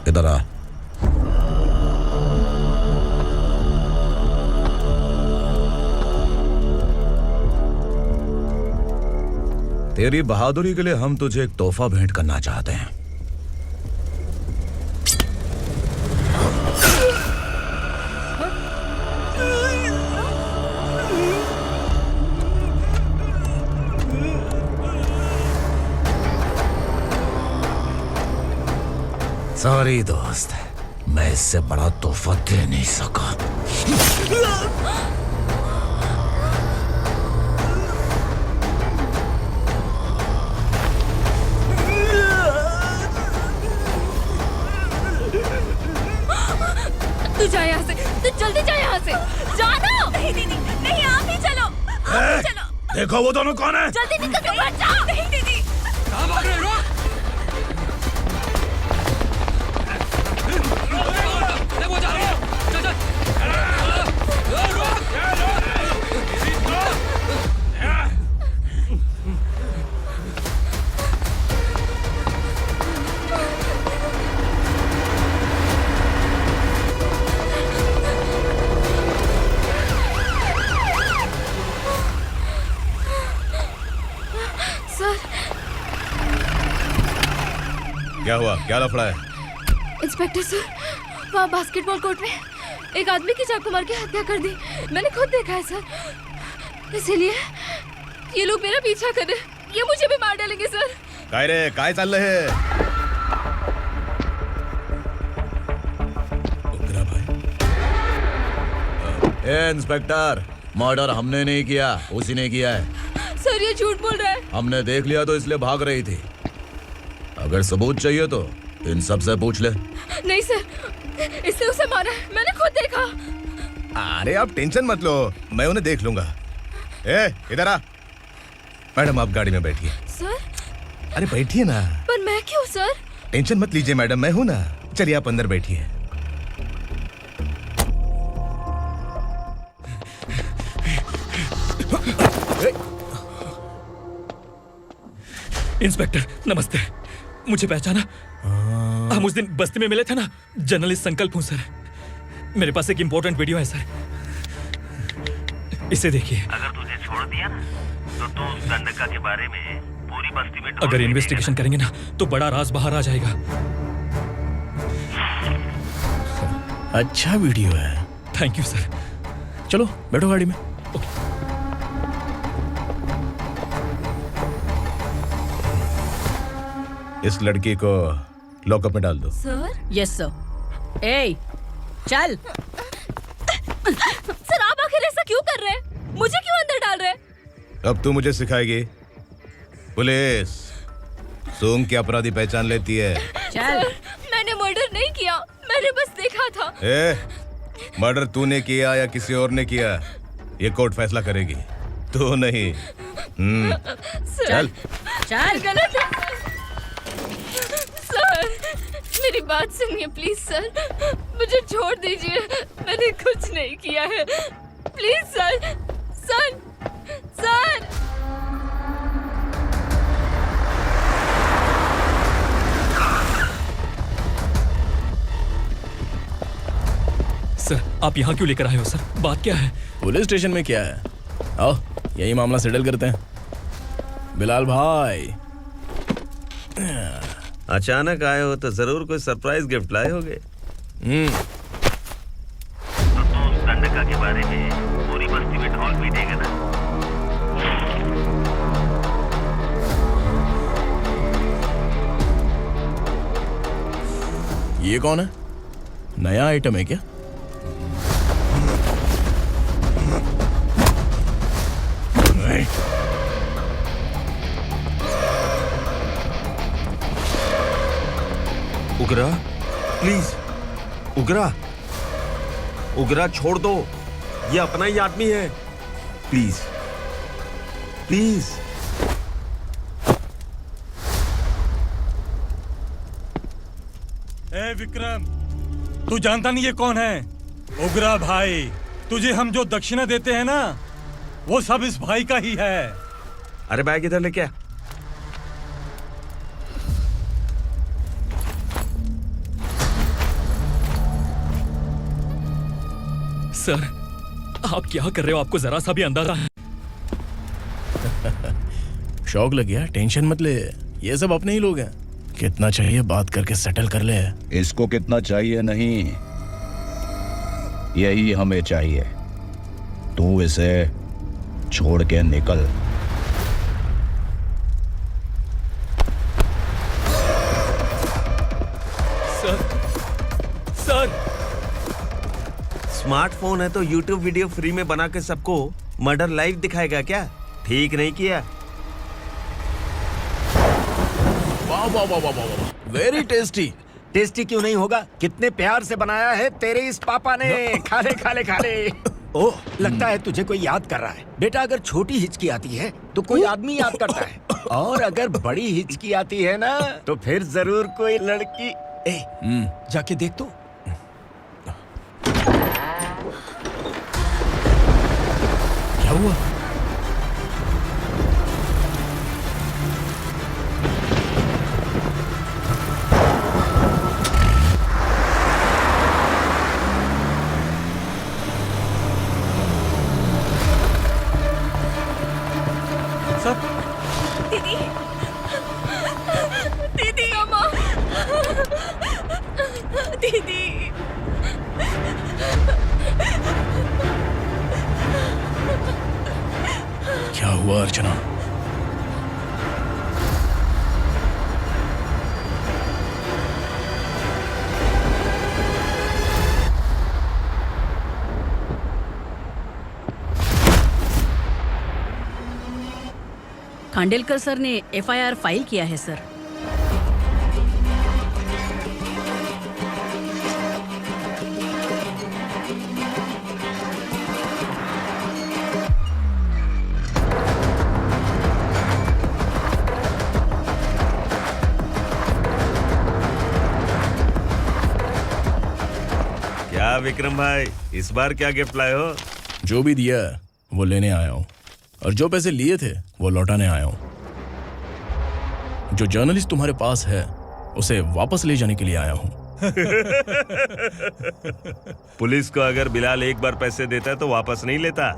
इधर आ। तेरी बहादुरी के लिए हम तुझे एक तोहफा भेंट करना चाहते हैं। सॉरी दोस्त, मैं इससे बड़ा तोहफा दे नहीं सका। तू जा यहाँ से, तू जल्दी जा यहाँ से, जाना। नहीं दीदी, नहीं आप ही चलो, आप ही चलो। देखो वो दोनों कौन है? जल्दी निकल के मत जाओ। नहीं दीदी, कहाँ भाग रहे हो? वो जा रहे हो, चल चल। सर। क्या हुआ? क्या लफड़ा है? इंस्पेक्टर सर, वहाँ बास्केटबॉल कोर्ट में एक आदमी की चाकू मार के हत्या कर दी। मैंने खुद देखा है सर, इसीलिए ये लोग मेरा पीछा कर रहे हैं। ये मुझे भी मार डालेंगे सर। काय रे, काय चाल रहे है? इंस्पेक्टर, मर्डर हमने नहीं किया, उसी ने किया है। सर ये झूठ बोल रहा है। हमने देख लिया तो इसलिए भाग रही थी। अगर सबूत चाहिए तो इन सब से पूछ ले। नहीं सर, इसने उसे मारा है, मैंने खुद देखा। अरे आप टेंशन मत लो, मैं उन्हें देख लूंगा। इधर आ। मैडम आप गाड़ी में बैठिए। सर? अरे बैठिए ना। पर मैं क्यों सर? टेंशन मत लीजिए मैडम, मैं हूं ना। चलिए आप अंदर बैठिए। इंस्पेक्टर नमस्ते, मुझे पहचाना? हम उस दिन बस्ती में मिले थे ना, जर्नलिस्ट संकल्प हूं सर। मेरे पास एक इंपॉर्टेंट वीडियो है सर, इसे देखिए। अगर तुझे छोड़ दिया ना तो तू उस दंडका के बारे में पूरी बस्ती में अगर इन्वेस्टिगेशन करेंगे ना तो बड़ा राज बाहर आ जाएगा। अच्छा वीडियो है। Thank you sir. चलो बैठो गाड़ी में। इस लड़की को लॉकअप में डाल दो। सर? Yes sir. ए, चल। सर आप आखिर ऐसा क्यों कर रहे हैं? मुझे क्यों अंदर डाल रहे हैं? अब तू मुझे सिखाएगी? पुलिस सूंघ के अपराधी पहचान लेती है। चल। मैंने मर्डर नहीं किया, मैंने बस देखा था। मर्डर तूने किया या किसी और ने किया, ये कोर्ट फैसला करेगी, तू नहीं। चल चल। गलत है सर, मेरी बात सुनिए प्लीज सर, मुझे छोड़ दीजिए, मैंने कुछ नहीं किया है, please sir. Sir sir sir आप यहाँ क्यों लेकर आए हो सर? बात क्या है? पुलिस स्टेशन में क्या है? आओ यही मामला सेटल करते हैं। बिलाल भाई, अचानक आए हो तो जरूर कोई सरप्राइज गिफ्ट लाए होगे। गंडका के बारे में पूरी बस्ती में ढोल पीटेगा ना। ये कौन है? नया आइटम है क्या? उगरा, प्लीज उगरा, उगरा छोड़ दो, ये अपना ही आदमी है। Please please. ए विक्रम, तू जानता नहीं ये कौन है? उगरा भाई, तुझे हम जो दक्षिणा देते हैं ना, वो सब इस भाई का ही है। अरे बैग इधर लेके आ। सर आप क्या कर रहे हो? आपको जरा सा भी अंदाजा है? शौक लग गया? टेंशन मत ले, ये सब अपने ही लोग हैं। कितना चाहिए बात करके सेटल कर ले। इसको कितना चाहिए नहीं, यही हमें चाहिए। तू इसे छोड़ के निकल। सर स्मार्टफोन है तो YouTube वीडियो फ्री में बना के सबको मर्डर लाइव दिखाएगा क्या? ठीक नहीं किया। वाह वाह वाह वाह वाह, वेरी टेस्टी। टेस्टी क्यों नहीं होगा? कितने प्यार से बनाया है तेरे इस पापा ने। खा ले खा ले खा ले। ओह, लगता है तुझे कोई याद कर रहा है। बेटा अगर छोटी हिचकी आती है तो कोई आदमी याद करता है, और अगर बड़ी हिचकी आती है ना तो फिर जरूर कोई लड़की। जाके देख तो। क्या हुआ? दीदी, दीदी, अम्मा, दीदी। क्या हुआ अर्चना? खांडेलकर सर ने FIR फाइल किया है सर। क्या विक्रम भाई, इस बार क्या गिफ्ट लाए हो? जो भी दिया है वो लेने आया हूँ, और जो पैसे लिए थे वो लौटाने आया हूँ। जो जर्नलिस्ट तुम्हारे पास है उसे वापस ले जाने के लिए आया हूँ। पुलिस को अगर बिलाल एक बार पैसे देता है तो वापस नहीं लेता।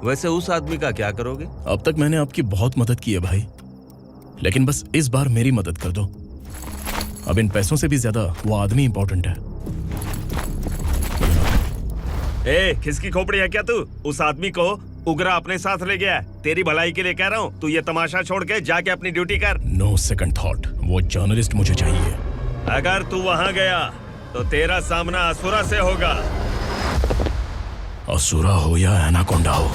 वैसे उस आदमी का क्या करोगे? अब तक मैंने आपकी बहुत मदद की है भाई, लेकिन बस इस बार मेरी मदद कर दो। अब इन पैसों से भी ज्यादा वो आदमी इंपॉर्टेंट है। ए, किसकी खोपड़ी है क्या तू? उस आदमी को उगरा अपने साथ ले गया। तेरी भलाई के लिए कह रहा हूँ, तू ये तमाशा छोड़ के जाके अपनी ड्यूटी कर। नो सेकंड थॉट, वो जर्नलिस्ट मुझे चाहिए। अगर तू वहाँ गया तो तेरा सामना असुरा से होगा। असुरा हो या एनाकोंडा हो,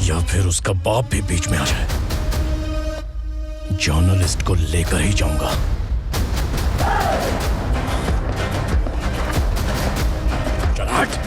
या फिर उसका बाप भी बीच में आ जाए, जर्नलिस्ट को लेकर ही जाऊंगा। चल हट।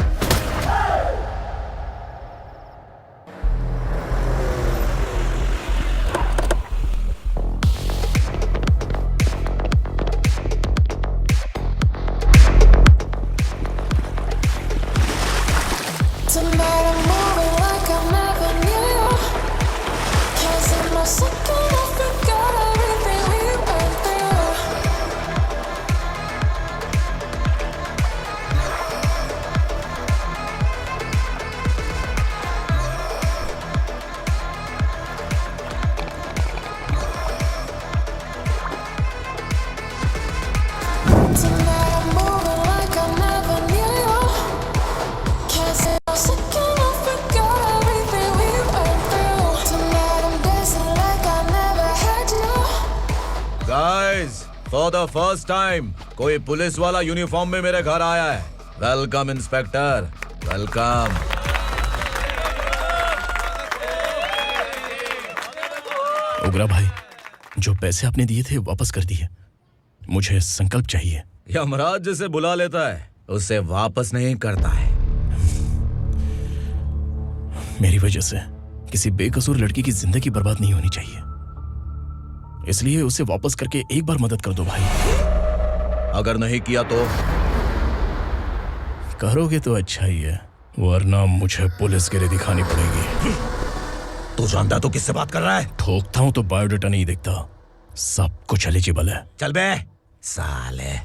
Guys, for the first time कोई पुलिस वाला यूनिफॉर्म में मेरे घर आया है। Welcome inspector, welcome. उग्रा भाई, जो पैसे आपने दिए थे वापस कर दिए। मुझे संकल्प चाहिए। यमराज जिसे बुला लेता है उसे वापस नहीं करता है। मेरी वजह से किसी बेकसूर लड़की की जिंदगी बर्बाद नहीं होनी चाहिए, इसलिए उसे वापस करके एक बार मदद कर दो भाई। अगर नहीं किया तो? करोगे तो अच्छा ही है, वरना मुझे पुलिसगिरी दिखानी पड़ेगी। तू जानता तो किससे बात कर रहा है? ठोकता हूं तो बायोडाटा नहीं दिखता, सब कुछ एलिजिबल है। चल बे साले।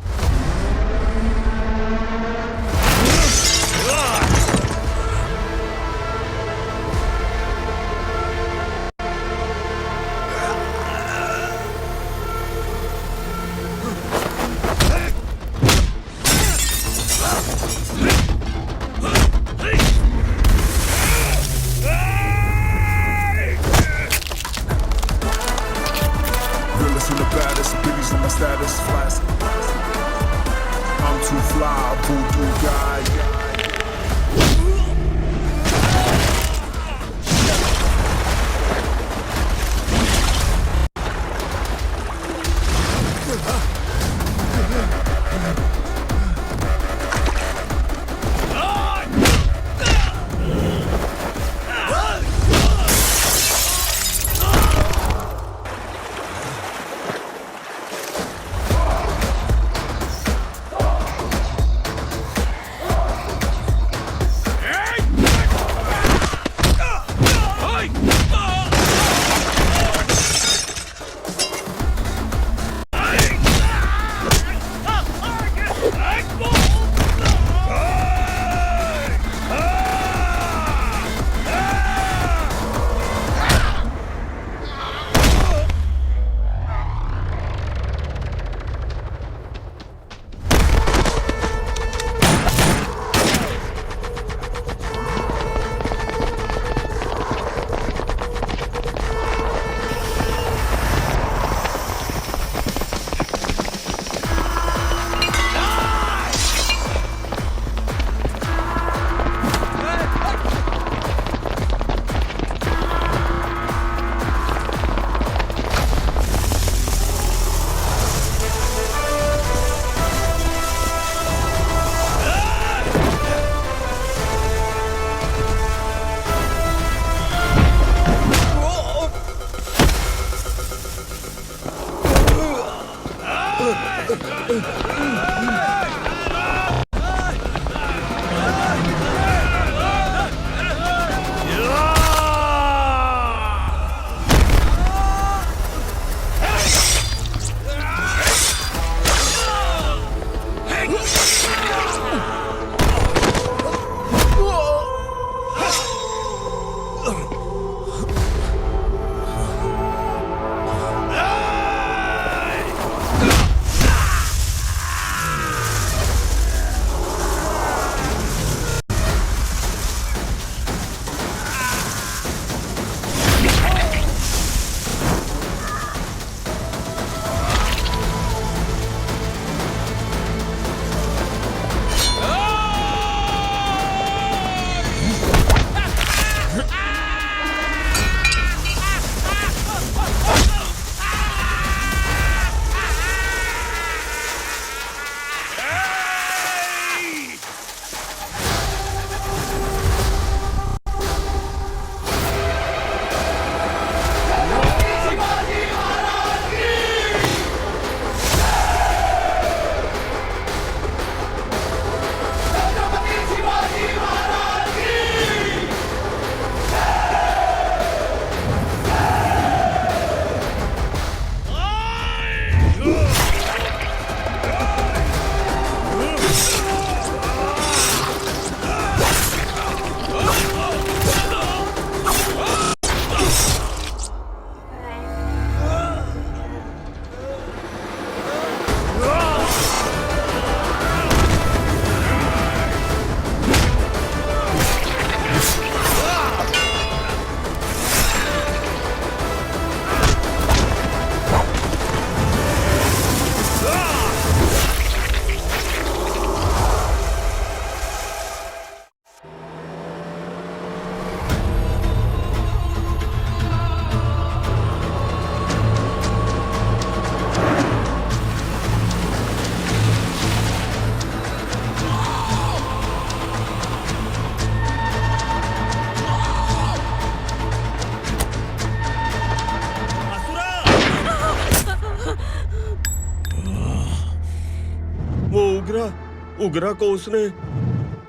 उग्रा को उसने।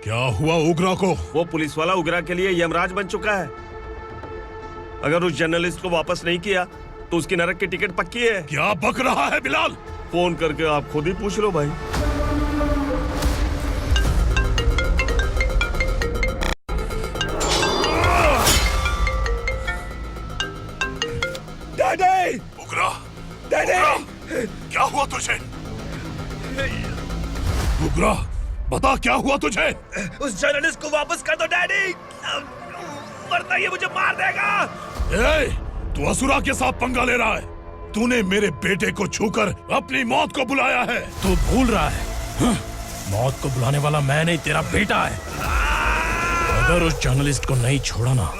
क्या हुआ उग्रा को? वो पुलिस वाला उग्रा के लिए यमराज बन चुका है। अगर उस जर्नलिस्ट को वापस नहीं किया तो उसकी नरक की टिकट पक्की है। क्या बक रहा है बिलाल? फोन करके आप खुद ही पूछ लो भाई। डैडी! उग्रा! डैडी! क्या हुआ तुझे? उग्रा, बता क्या हुआ तुझे? उस जर्नलिस्ट को वापस कर दो डैडी, वरना ये मुझे मार देगा। ए, तू असुरा के साथ पंगा ले रहा है। तूने मेरे बेटे को छूकर अपनी मौत को बुलाया है। तू भूल रहा है, मौत को बुलाने वाला मैं नहीं, तेरा बेटा है। अगर उस जर्नलिस्ट को नहीं छोड़ा ना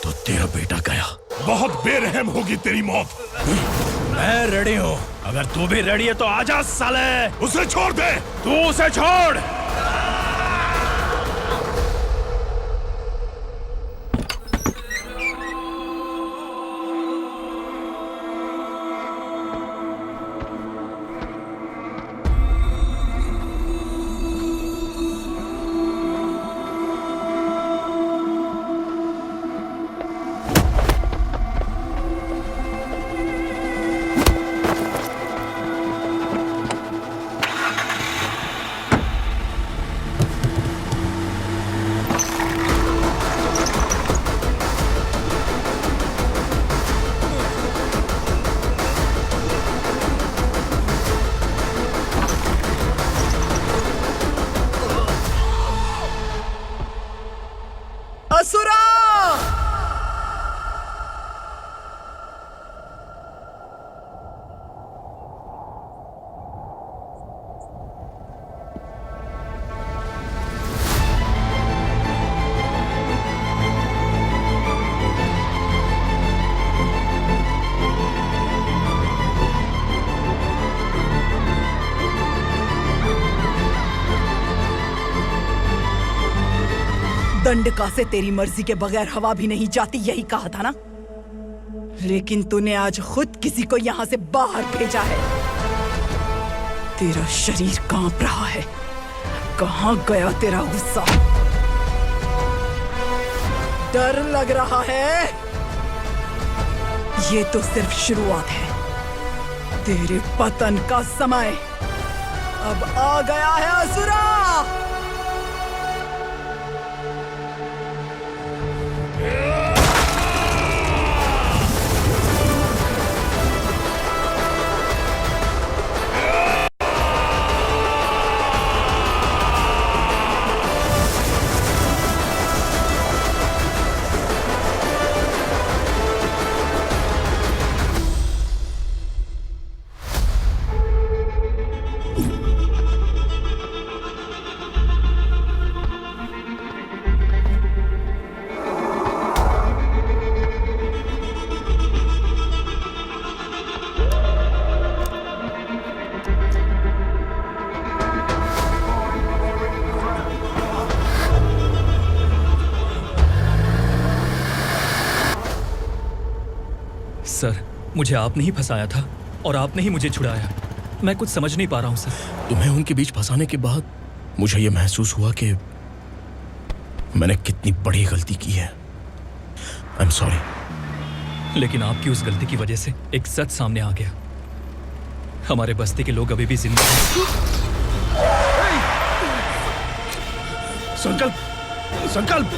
तो तेरा बेटा गया। बहुत बेरहम होगी तेरी मौत। मैं रेडी हूँ, अगर तू भी रेडी है तो आजा साले। उसे छोड़ दे, तू उसे छोड़। असुरा! दंडका से तेरी मर्जी के बगैर हवा भी नहीं जाती, यही कहा था ना? लेकिन तूने आज खुद किसी को यहाँ से बाहर भेजा है। तेरा शरीर कांप रहा है। कहाँ गया तेरा गुस्सा? डर लग रहा है? ये तो सिर्फ शुरुआत है। तेरे पतन का समय अब आ गया है असुरा। सर, मुझे आपने ही फंसाया था और आपने ही मुझे छुड़ाया। मैं कुछ समझ नहीं पा रहा हूँ सर। तुम्हें उनके बीच फंसाने के बाद मुझे यह महसूस हुआ कि मैंने कितनी बड़ी गलती की है। I am sorry. लेकिन आपकी उस गलती की वजह से एक सच सामने आ गया। हमारे बस्ती के लोग अभी भी जिंदा हैं। संकल्प! संकल्प!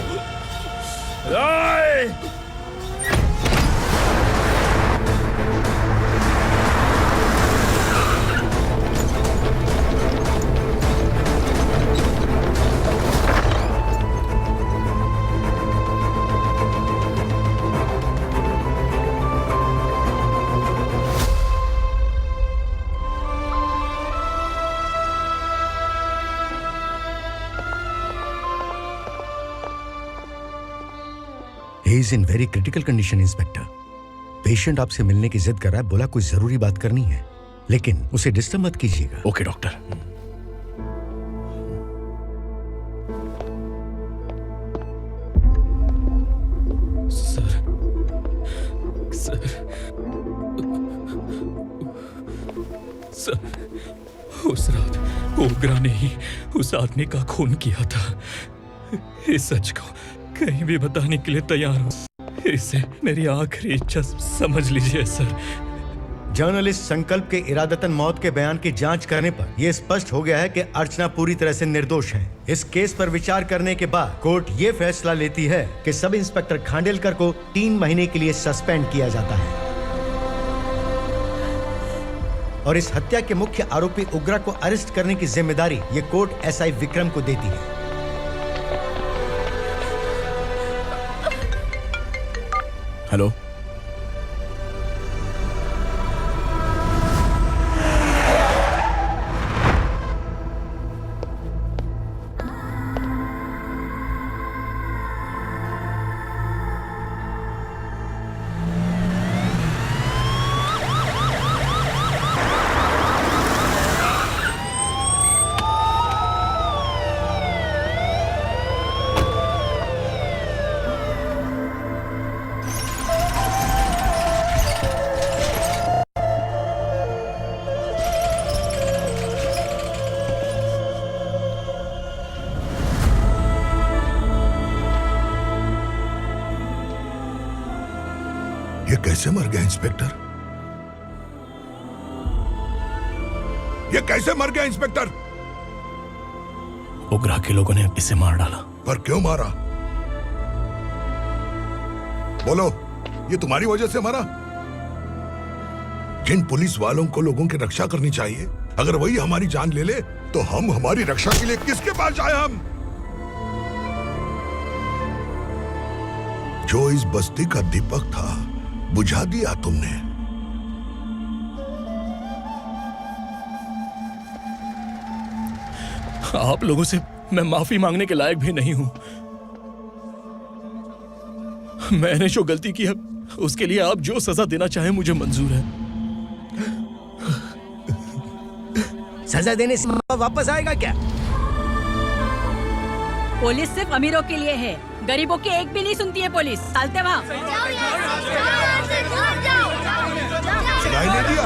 He is in very critical condition, inspector. Patient आपसे मिलने की जिद कर रहा है, बोला कोई जरूरी बात करनी है, लेकिन उसे डिस्टर्ब मत कीजिएगा। Okay doctor. सर उस रात ओग्रा ने ही उस आदमी का खून किया था। इस सच को कहीं भी बताने के लिए तैयार हूँ। इसे मेरी आखिरी इच्छा समझ लीजिए सर। जर्नलिस्ट संकल्प के इरादतन मौत के बयान की जांच करने पर यह स्पष्ट हो गया है कि अर्चना पूरी तरह से निर्दोष है। इस केस पर विचार करने के बाद कोर्ट ये फैसला लेती है कि सब इंस्पेक्टर खांडेलकर को 3 महीने के लिए सस्पेंड किया जाता है और इस हत्या के मुख्य आरोपी उग्रा को अरेस्ट करने की जिम्मेदारी ये कोर्ट एसआई विक्रम को देती है। हेलो, ये कैसे मर गया इंस्पेक्टर? ये कैसे मर गया इंस्पेक्टर? उग्रा के लोगों ने इसे मार डाला। पर क्यों मारा? बोलो, ये तुम्हारी वजह से मरा? जिन पुलिस वालों को लोगों की रक्षा करनी चाहिए, अगर वही हमारी जान ले ले तो हम हमारी रक्षा के लिए किसके पास जाए? हम जो इस बस्ती का दीपक था बुझा दिया तुमने। आप लोगों से मैं माफी मांगने के लायक भी नहीं हूं। मैंने जो गलती की है उसके लिए आप जो सजा देना चाहे मुझे मंजूर है। सजा देने से वापस आएगा क्या? पुलिस सिर्फ अमीरों के लिए है, गरीबों की एक भी नहीं सुनती है पुलिस। चलते वहाँ। सुनाई नहीं दिया?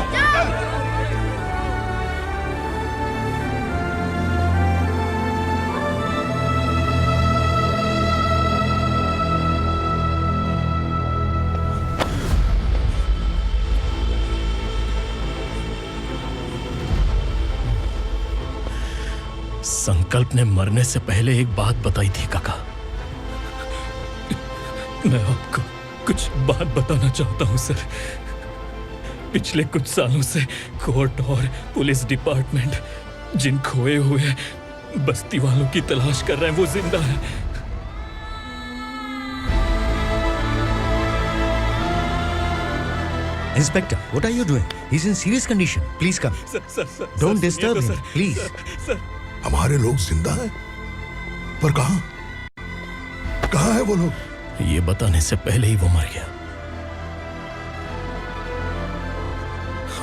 संकल्प ने मरने से पहले एक बात बताई थी काका। मैं आपको कुछ बात बताना चाहता हूं सर। पिछले कुछ सालों से कोर्ट और पुलिस डिपार्टमेंट जिन खोए हुए बस्ती वालों की तलाश कर रहे हैं वो जिंदा है। Inspector, what are you doing? He's in serious condition. Please come. Sir, Don't disturb him, please. Sir, हमारे लोग जिंदा हैं? पर कहां? कहां है वो लोग? ये बताने से पहले ही वो मर गया।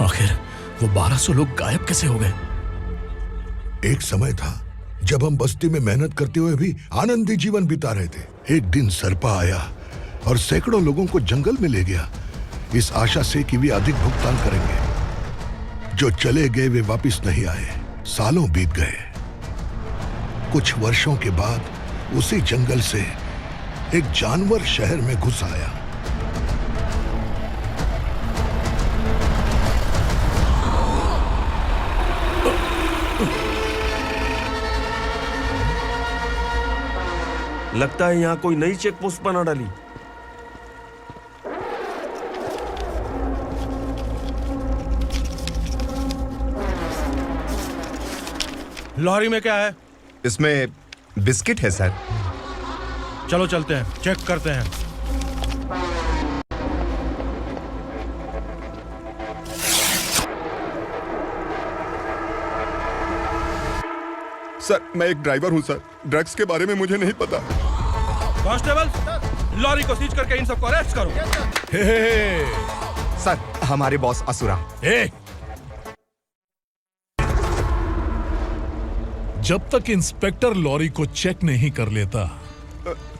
आखिर वो 1200 लोग गायब कैसे हो गए? एक समय था जब हम बस्ती में मेहनत करते हुए भी आनंदी जीवन बिता रहे थे। एक दिन सरपा आया और सैकड़ों लोगों को जंगल में ले गया, इस आशा से कि वे अधिक भुगतान करेंगे। जो चले गए वे वापस नहीं आए। सालों बीत गए। कुछ वर्षों के बाद उसी जंगल से एक जानवर शहर में घुस आया। लगता है यहाँ कोई नई चेक पोस्ट बना डाली। लॉरी में क्या है? इसमें बिस्किट है सर। चलो चलते हैं, चेक करते हैं। सर, मैं एक ड्राइवर हूं सर। ड्रग्स के बारे में मुझे नहीं पता। कांस्टेबल, लॉरी को सीज करके इन सबको अरेस्ट करो। सर, हमारे बॉस असुरा। जब तक इंस्पेक्टर लॉरी को चेक नहीं कर लेता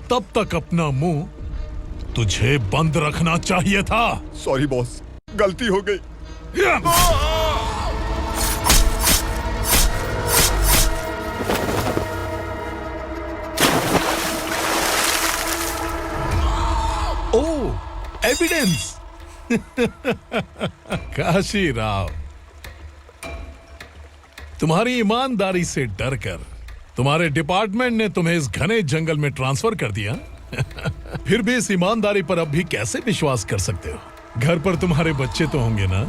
तब तक अपना मुंह तुझे बंद रखना चाहिए था। सॉरी बॉस, गलती हो गई। कॉन्फिडेंस। काशी राव, तुम्हारी ईमानदारी से डरकर तुम्हारे डिपार्टमेंट ने तुम्हें इस घने जंगल में ट्रांसफर कर दिया। फिर भी इस ईमानदारी पर अब भी कैसे विश्वास कर सकते हो? घर पर तुम्हारे बच्चे तो होंगे ना?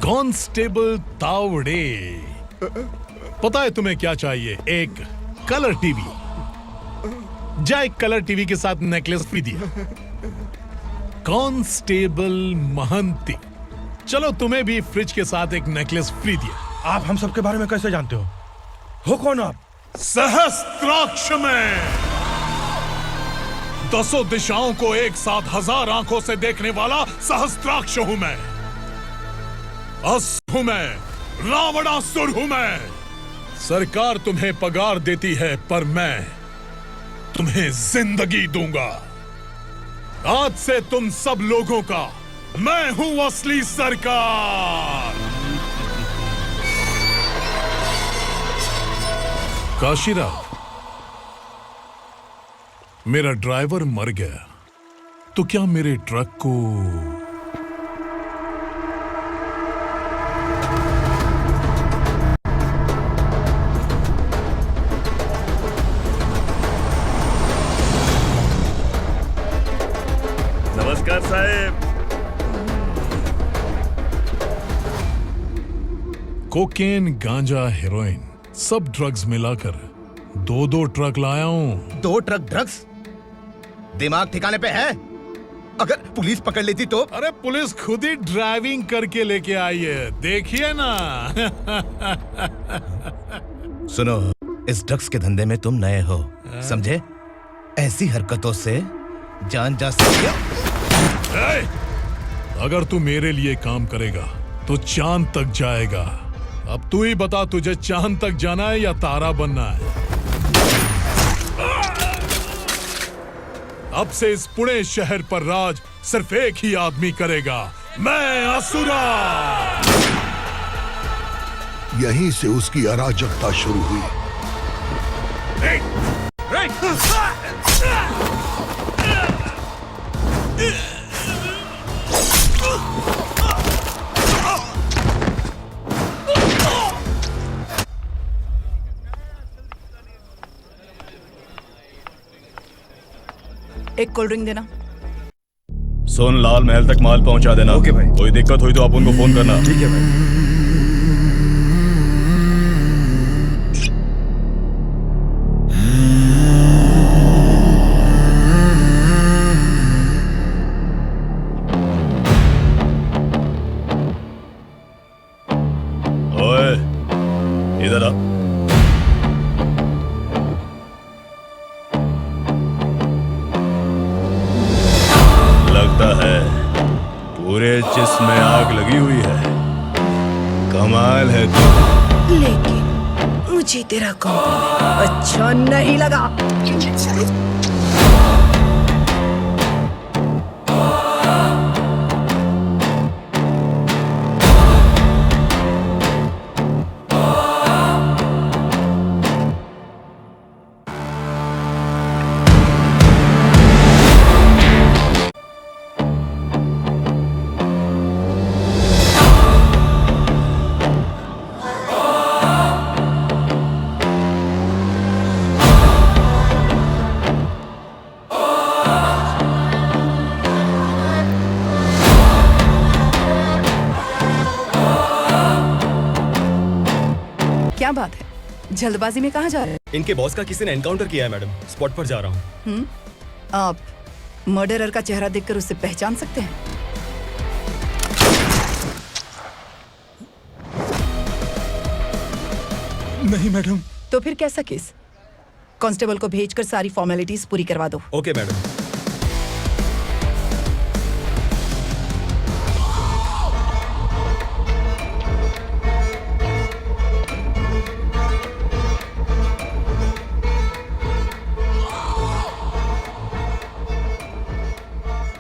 कांस्टेबल तावड़े, पता है तुम्हें क्या चाहिए? एक कलर टीवी। जा एक कलर टीवी के साथ नेकलेस भी दिया। कांस्टेबल महंती, चलो तुम्हें भी फ्रिज के साथ एक नेकलेस फ्री दिया। आप हम सबके बारे में कैसे जानते हो कौन आप? सहस्त्राक्ष में 10 दिशाओं को एक साथ 1000 आंखों से देखने वाला सहस्त्राक्ष हूं मैं। असुर हूं मैं, रावणासुर हूं मैं। सरकार तुम्हें पगार देती है पर मैं तुम्हें जिंदगी दूंगा। आज से तुम सब लोगों का मैं हूं असली सरकार। काशीराव, मेरा ड्राइवर मर गया तो क्या मेरे ट्रक को नमस्कार साहब। कोकेन, गांजा, हेरोइन सब ड्रग्स मिलाकर 2 ट्रक लाया हूं। 2 ट्रक ड्रग्स? दिमाग ठिकाने पे है? अगर पुलिस पकड़ लेती तो? अरे पुलिस खुद ही ड्राइविंग करके लेके आई है, देखिए ना। सुनो, इस ड्रग्स के धंधे में तुम नए हो, समझे? ऐसी हरकतों से जान जा सकती है। अगर तू मेरे लिए काम करेगा तो चांद तक जाएगा। अब तू ही बता, तुझे चांद तक जाना है या तारा बनना है? अब से इस पुणे शहर पर राज सिर्फ एक ही आदमी करेगा, मैं असुरा। यहीं से उसकी अराजकता शुरू हुई। एक कोल्ड ड्रिंक देना। सुन, लाल महल तक माल पहुंचा देना। ओके भाई। कोई दिक्कत हुई तो आप उनको फोन करना। ठीक है भाई। ओए, इधर आ। लगता है पूरे जिस्म में आग लगी हुई है। कमाल है तू। लेकिन मुझे तेरा कॉम्प्लीमेंट अच्छा नहीं लगा। क्या बात है, जल्दबाजी में कहाँ जा रहे हैं? इनके बॉस का किसी ने एनकाउंटर किया है मैडम, स्पॉट पर जा रहा हूँ। आप मर्डरर का चेहरा देखकर उसे पहचान सकते हैं? नहीं मैडम। तो फिर कैसा केस? कांस्टेबल को भेजकर सारी फॉर्मेलिटीज पूरी करवा दो। Okay madam.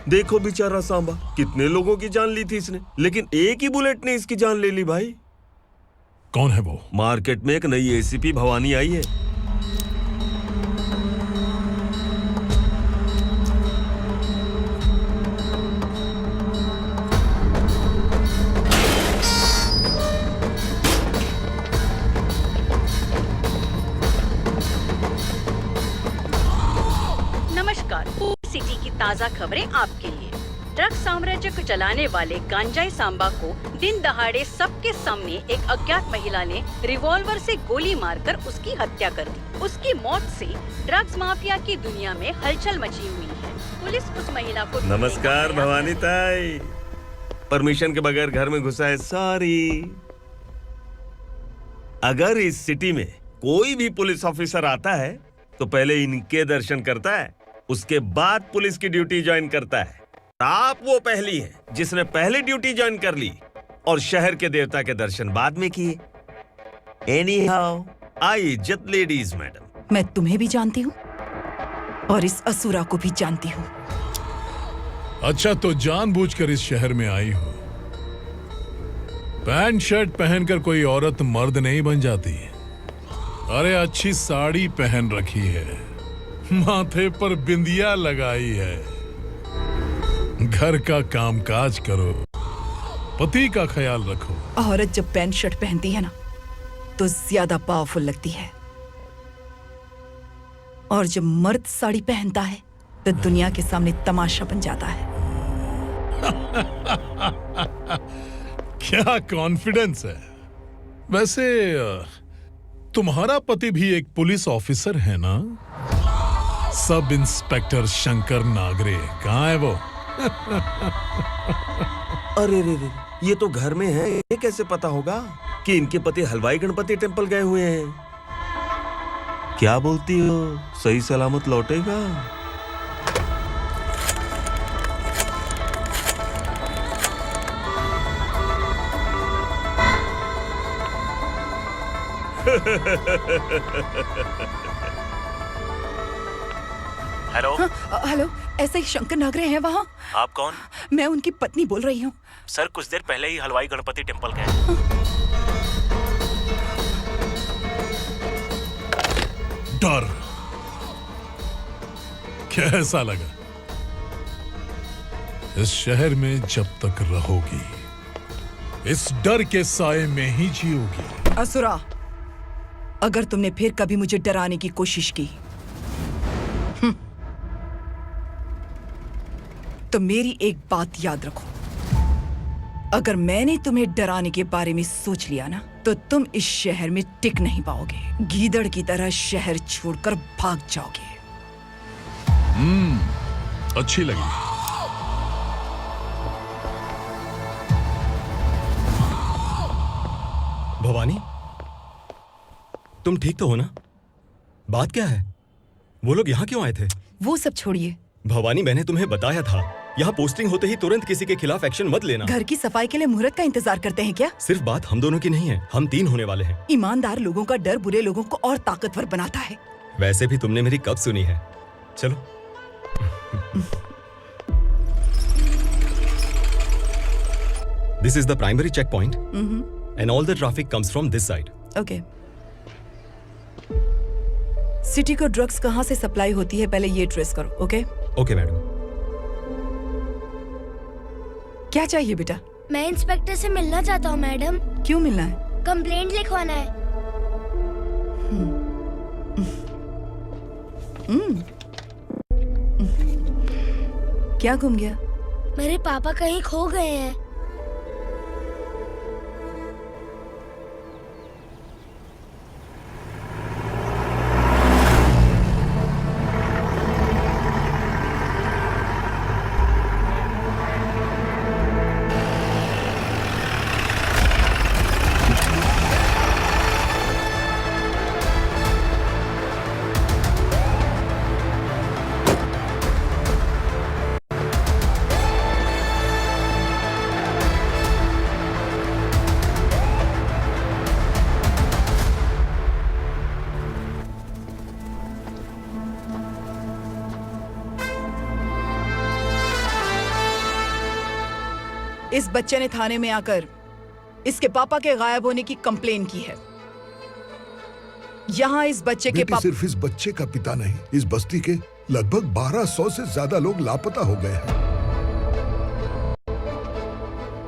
देखो बेचारा सांबा, कितने लोगों की जान ली थी इसने, लेकिन एक ही बुलेट ने इसकी जान ले ली भाई। कौन है वो? मार्केट में एक नई एसीपी भवानी आई है। ताज़ा खबरें आपके लिए। ड्रग्स साम्राज्य को चलाने वाले गांजाई सांबा को दिन दहाड़े सबके सामने एक अज्ञात महिला ने रिवॉल्वर से गोली मारकर उसकी हत्या कर दी। उसकी मौत से ड्रग्स माफिया की दुनिया में हलचल मची हुई है। पुलिस उस महिला को नमस्कार भवानी ताई, परमिशन के बगैर घर में घुसा है, सॉरी। अगर इस सिटी में कोई भी पुलिस ऑफिसर आता है तो पहले इनके दर्शन करता है, उसके बाद पुलिस की ड्यूटी ज्वाइन करता है। आप वो पहली हैं जिसने पहले ड्यूटी ज्वाइन कर ली और शहर के देवता के दर्शन बाद में किए। एनीहाउ, आई इज्जत लेडीज मैडम। मैं तुम्हें भी जानती हूँ और इस असुरा को भी जानती हूँ। अच्छा, तो जानबूझकर इस शहर में आई हो। पैंट शर्ट पहनकर कोई औरत मर्द नहीं बन जाती। अरे अच्छी साड़ी पहन रखी है, माथे पर बिंदिया लगाई है, घर का कामकाज करो, पति का ख्याल रखो। औरत जब पैंट शर्ट पहनती है ना तो ज्यादा पावरफुल लगती है, और जब मर्द साड़ी पहनता है तो दुनिया के सामने तमाशा बन जाता है। क्या कॉन्फिडेंस है। वैसे तुम्हारा पति भी एक पुलिस ऑफिसर है ना? सब इंस्पेक्टर शंकर नागरे, कहाँ है वो? अरे रे रे, ये तो घर में है, ये कैसे पता होगा कि इनके पति हलवाई गणपति टेम्पल गए हुए हैं? क्या बोलती हो, सही सलामत लौटेगा? हेलो। हेलो, ऐसे ही शंकर नागरे हैं वहाँ? आप कौन? मैं उनकी पत्नी बोल रही हूँ। सर कुछ देर पहले ही हलवाई गणपति टेम्पल गए। डर कैसा लगा? इस शहर में जब तक रहोगी इस डर के साए में ही जियोगी। असुरा, अगर तुमने फिर कभी मुझे डराने की कोशिश की तो मेरी एक बात याद रखो, अगर मैंने तुम्हें डराने के बारे में सोच लिया ना तो तुम इस शहर में टिक नहीं पाओगे। गीदड़ की तरह शहर छोड़कर भाग जाओगे। अच्छी लगी। भवानी, तुम ठीक तो हो ना? बात क्या है? वो लोग यहाँ क्यों आए थे? वो सब छोड़िए। भवानी, मैंने तुम्हें बताया था यहाँ पोस्टिंग होते ही तुरंत किसी के खिलाफ एक्शन मत लेना। घर की सफाई के लिए मुहूर्त का इंतजार करते हैं क्या? सिर्फ बात हम दोनों की नहीं है, हम 3 होने वाले हैं। ईमानदार लोगों का डर बुरे लोगों को और ताकतवर बनाता है। वैसे भी तुमने मेरी कब सुनी है। चलो। This is the primary checkpoint and all the traffic comes from this side. Okay. City को ड्रग्स कहाँ से सप्लाई होती है पहले ये ट्रेस करो, ओके? Okay madam. क्या चाहिए बेटा? मैं इंस्पेक्टर से मिलना चाहता हूँ मैडम। क्यों मिलना है? कंप्लेंट लिखवाना है। क्या गुम गया? मेरे पापा कहीं खो गए हैं। इस बच्चे ने थाने में आकर इसके पापा के गायब होने की कंप्लेन की है। यहाँ इस बच्चे के पापा सिर्फ इस बच्चे का पिता नहीं, इस बस्ती के लगभग 1200 से ज्यादा लोग लापता हो गए हैं।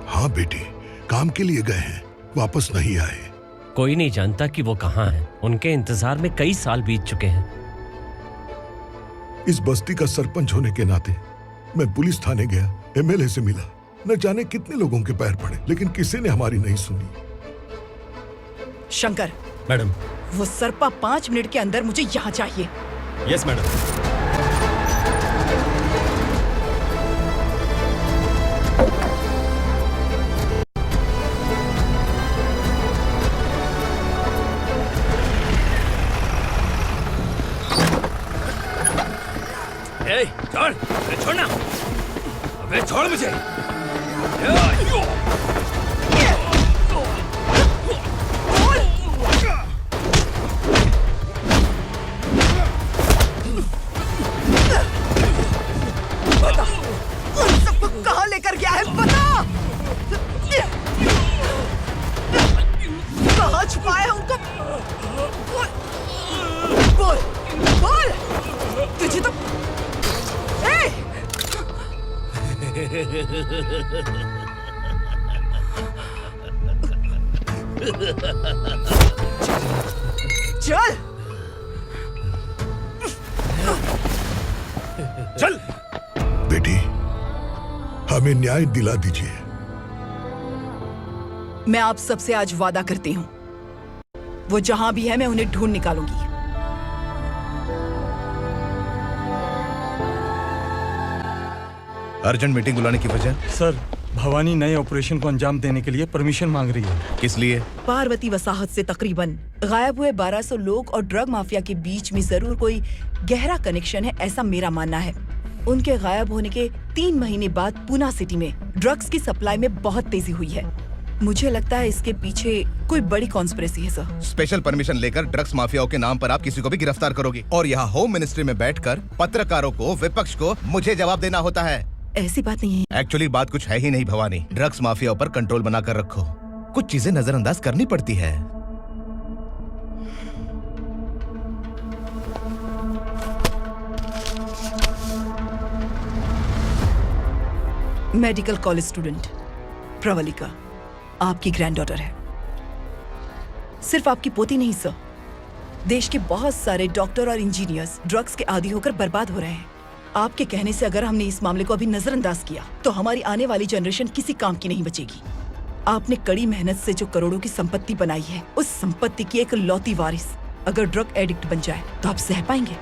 हाँ बेटी, काम के लिए गए हैं, वापस नहीं आए। कोई नहीं जानता कि वो कहाँ हैं। उनके इंतजार में कई साल बीत चुके हैं। इस बस्ती का सरपंच होने के नाते मैं पुलिस थाने गया, एमएलए से मिला, न जाने कितने लोगों के पैर पड़े, लेकिन किसी ने हमारी नहीं सुनी। शंकर, मैडम। वो सरपा 5 मिनट के अंदर मुझे यहाँ चाहिए। Yes madam. छोड़, छोड़ना, अबे छोड़ मुझे। बता, उन सबको कहाँ लेकर गया है, बता। कहाँ छुपाया है उनको? बोल, बोल। तुझे तो चल चल बेटी, हमें न्याय दिला दीजिए। मैं आप सबसे आज वादा करती हूँ, वो जहां भी है मैं उन्हें ढूंढ निकालूंगी। अर्जेंट मीटिंग बुलाने की वजह? सर, भवानी नए ऑपरेशन को अंजाम देने के लिए परमिशन मांग रही है। किस लिए? पार्वती वसाहत से तकरीबन गायब हुए 1200 लोग और ड्रग माफिया के बीच में जरूर कोई गहरा कनेक्शन है, ऐसा मेरा मानना है। उनके गायब होने के 3 महीने बाद पूना सिटी में ड्रग्स की सप्लाई में बहुत तेजी हुई है। मुझे लगता है इसके पीछे कोई बड़ी कॉन्स्पिरेसी है सर। स्पेशल परमिशन लेकर ड्रग्स माफियाओं के नाम पर आप किसी को भी गिरफ्तार करोगी और यहाँ होम मिनिस्ट्री में बैठकर पत्रकारों को, विपक्ष को मुझे जवाब देना होता है। ऐसी बात नहीं है। एक्चुअली बात कुछ है ही नहीं भवानी। ड्रग्स माफियाओं पर कंट्रोल बनाकर रखो, कुछ चीजें नजरअंदाज करनी पड़ती है। मेडिकल कॉलेज स्टूडेंट प्रवलिका आपकी ग्रैंडडॉटर है। सिर्फ आपकी पोती नहीं सर, देश के बहुत सारे डॉक्टर और इंजीनियर्स ड्रग्स के आदी होकर बर्बाद हो रहे हैं। आपके कहने से अगर हमने इस मामले को अभी नजरअंदाज किया तो हमारी आने वाली जनरेशन किसी काम की नहीं बचेगी। आपने कड़ी मेहनत से जो करोड़ों की संपत्ति बनाई है, उस संपत्ति की एक लौती वारिस अगर ड्रग एडिक्ट बन जाए तो आप सह पाएंगे?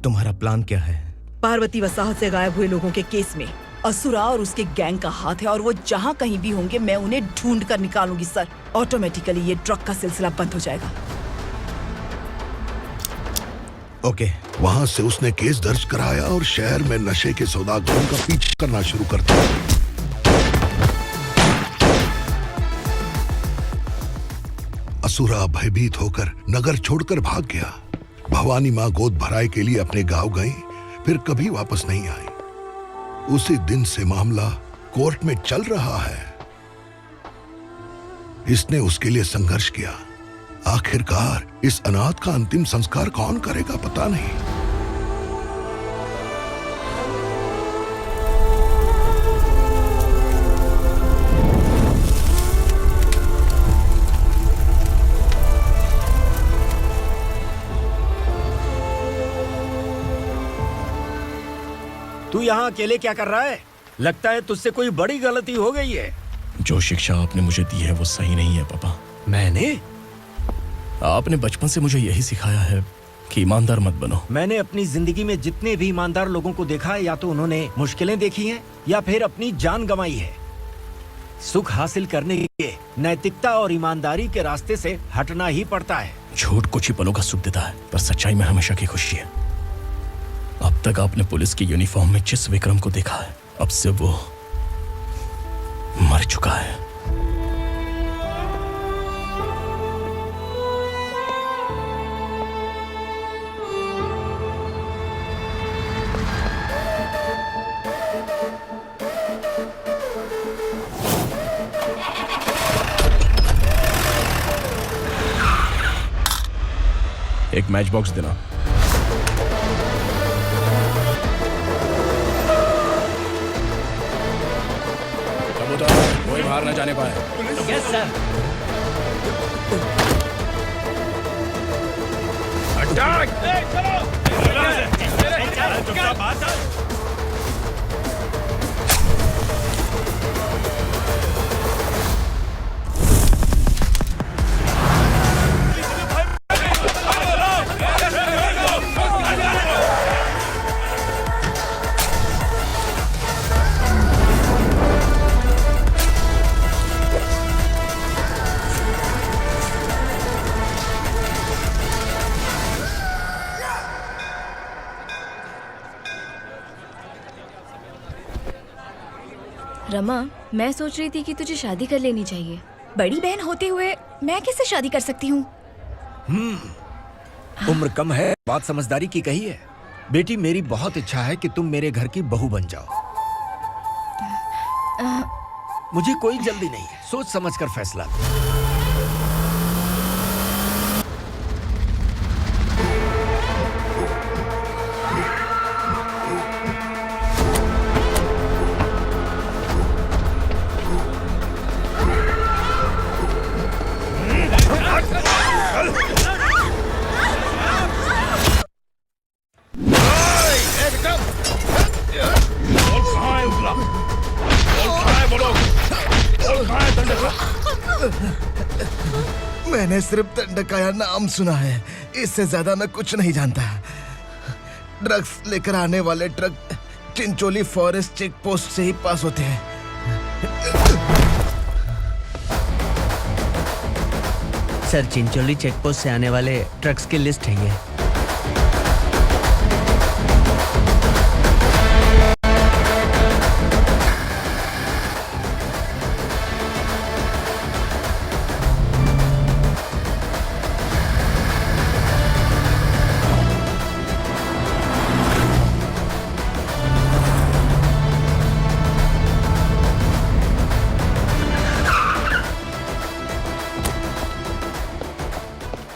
तुम्हारा प्लान क्या है? पार्वती वसाहत से गायब हुए लोगों के केस में असुरा और उसके गैंग का हाथ है और वो जहाँ कहीं भी होंगे मैं उन्हें ढूंढ कर निकालूंगी सर। ऑटोमेटिकली ये ड्रग का सिलसिला बंद हो जाएगा। ओके। वहाँ से उसने केस दर्ज कराया और शहर में नशे के सौदागरों का पीछा करना शुरू कर दिया। असुरा भयभीत होकर नगर छोड़कर भाग गया। भवानी माँ गोद भराई के लिए अपने गांव गई, फिर कभी वापस नहीं आई। उसी दिन से मामला कोर्ट में चल रहा है। इसने उसके लिए संघर्ष किया। आखिरकार इस अनाथ का अंतिम संस्कार कौन करेगा पता नहीं। तू यहाँ अकेले क्या कर रहा है? लगता है तुझसे कोई बड़ी गलती हो गई है। जो शिक्षा आपने मुझे दी है वो सही नहीं है पापा। मैंने? आपने बचपन से मुझे यही सिखाया है कि ईमानदार मत बनो। मैंने अपनी जिंदगी में जितने भी ईमानदार लोगों को देखा है, या तो उन्होंने मुश्किलें देखी हैं या फिर अपनी जान गंवाई है। सुख हासिल करने के लिए नैतिकता और ईमानदारी के रास्ते से हटना ही पड़ता है। झूठ कुछ ही पलों का सुख देता है, पर सच्चाई में हमेशा की खुशी है। अब तक आपने पुलिस की यूनिफॉर्म में जिस विक्रम को देखा है, अब से वो मर चुका है। एक मैच बॉक्स देना। कोई बाहर न जाने पाए। Yes sir. हट रमा, मैं सोच रही थी कि तुझे शादी कर लेनी चाहिए। बड़ी बहन होते हुए मैं कैसे शादी कर सकती हूँ? उम्र कम है, बात समझदारी की कही है। बेटी, मेरी बहुत इच्छा है कि तुम मेरे घर की बहू बन जाओ। मुझे कोई जल्दी नहीं है, सोच समझ कर फैसला। मैंने सिर्फ दंडकाया नाम सुना है, इससे ज्यादा मैं कुछ नहीं जानता। ड्रग्स लेकर आने वाले truck Chincholi forest check post से ही पास होते हैं। सर, चिंचोली चेक पोस्ट से आने वाले ट्रक्स की लिस्ट है ये।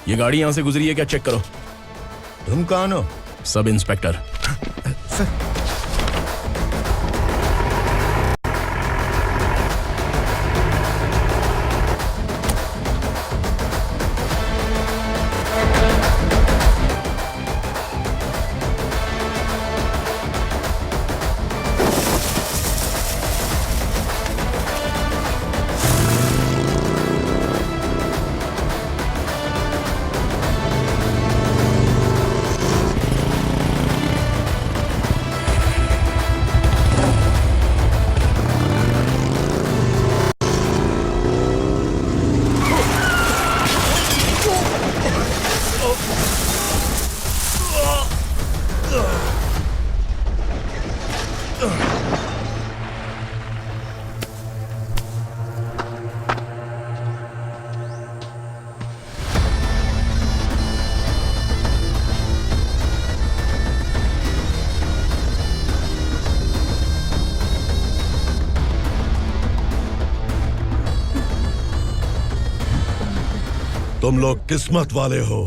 ये गाड़ी यहां से गुजरी है क्या, चेक करो। तुम कौन हो? Sub inspector. तुम लोग किस्मत वाले हो,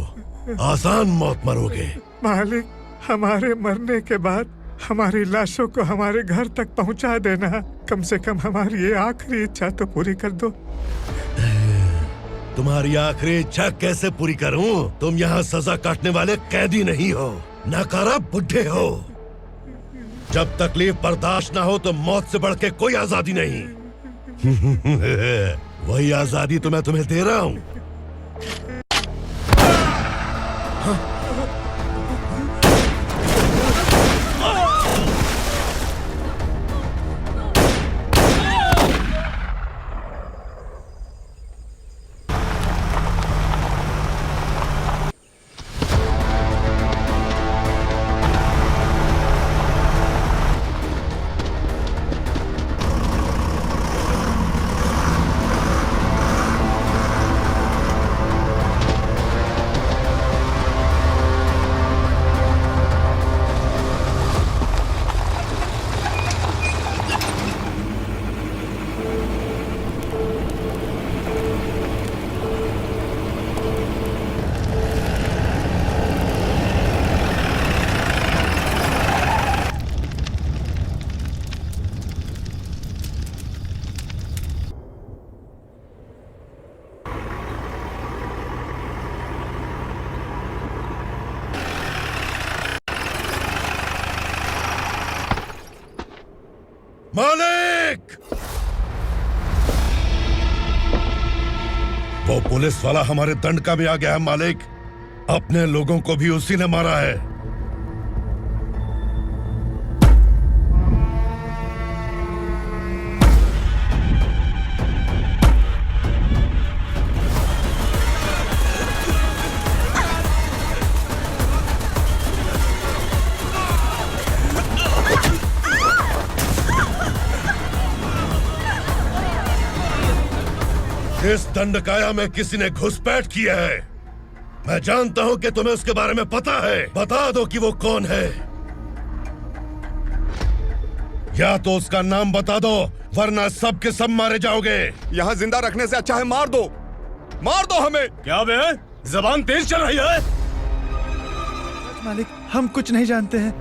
आसान मौत मरोगे। मालिक, हमारे मरने के बाद हमारी लाशों को हमारे घर तक पहुंचा देना। कम से कम हमारी ये आखिरी इच्छा तो पूरी कर दो। तुम्हारी आखिरी इच्छा कैसे पूरी करूं? तुम यहाँ सजा काटने वाले कैदी नहीं हो, नकारा बुढ़े हो। जब तकलीफ बर्दाश्त ना हो तो मौत से बढ़ के कोई आजादी नहीं। वही आजादी तो मैं तुम्हें दे रहा हूँ। मालिक! वो पुलिस वाला हमारे दंड का भी आ गया है मालिक। अपने लोगों को भी उसी ने मारा है। इस दंडकाया में किसी ने घुसपैठ किया है। मैं जानता हूं कि तुम्हें उसके बारे में पता है। बता दो कि वो कौन है। या तो उसका नाम बता दो, वरना सब के सब मारे जाओगे। यहाँ जिंदा रखने से अच्छा है मार दो हमें। क्या बे? जबान तेज चल रही है। मालिक, हम कुछ नहीं जानते हैं।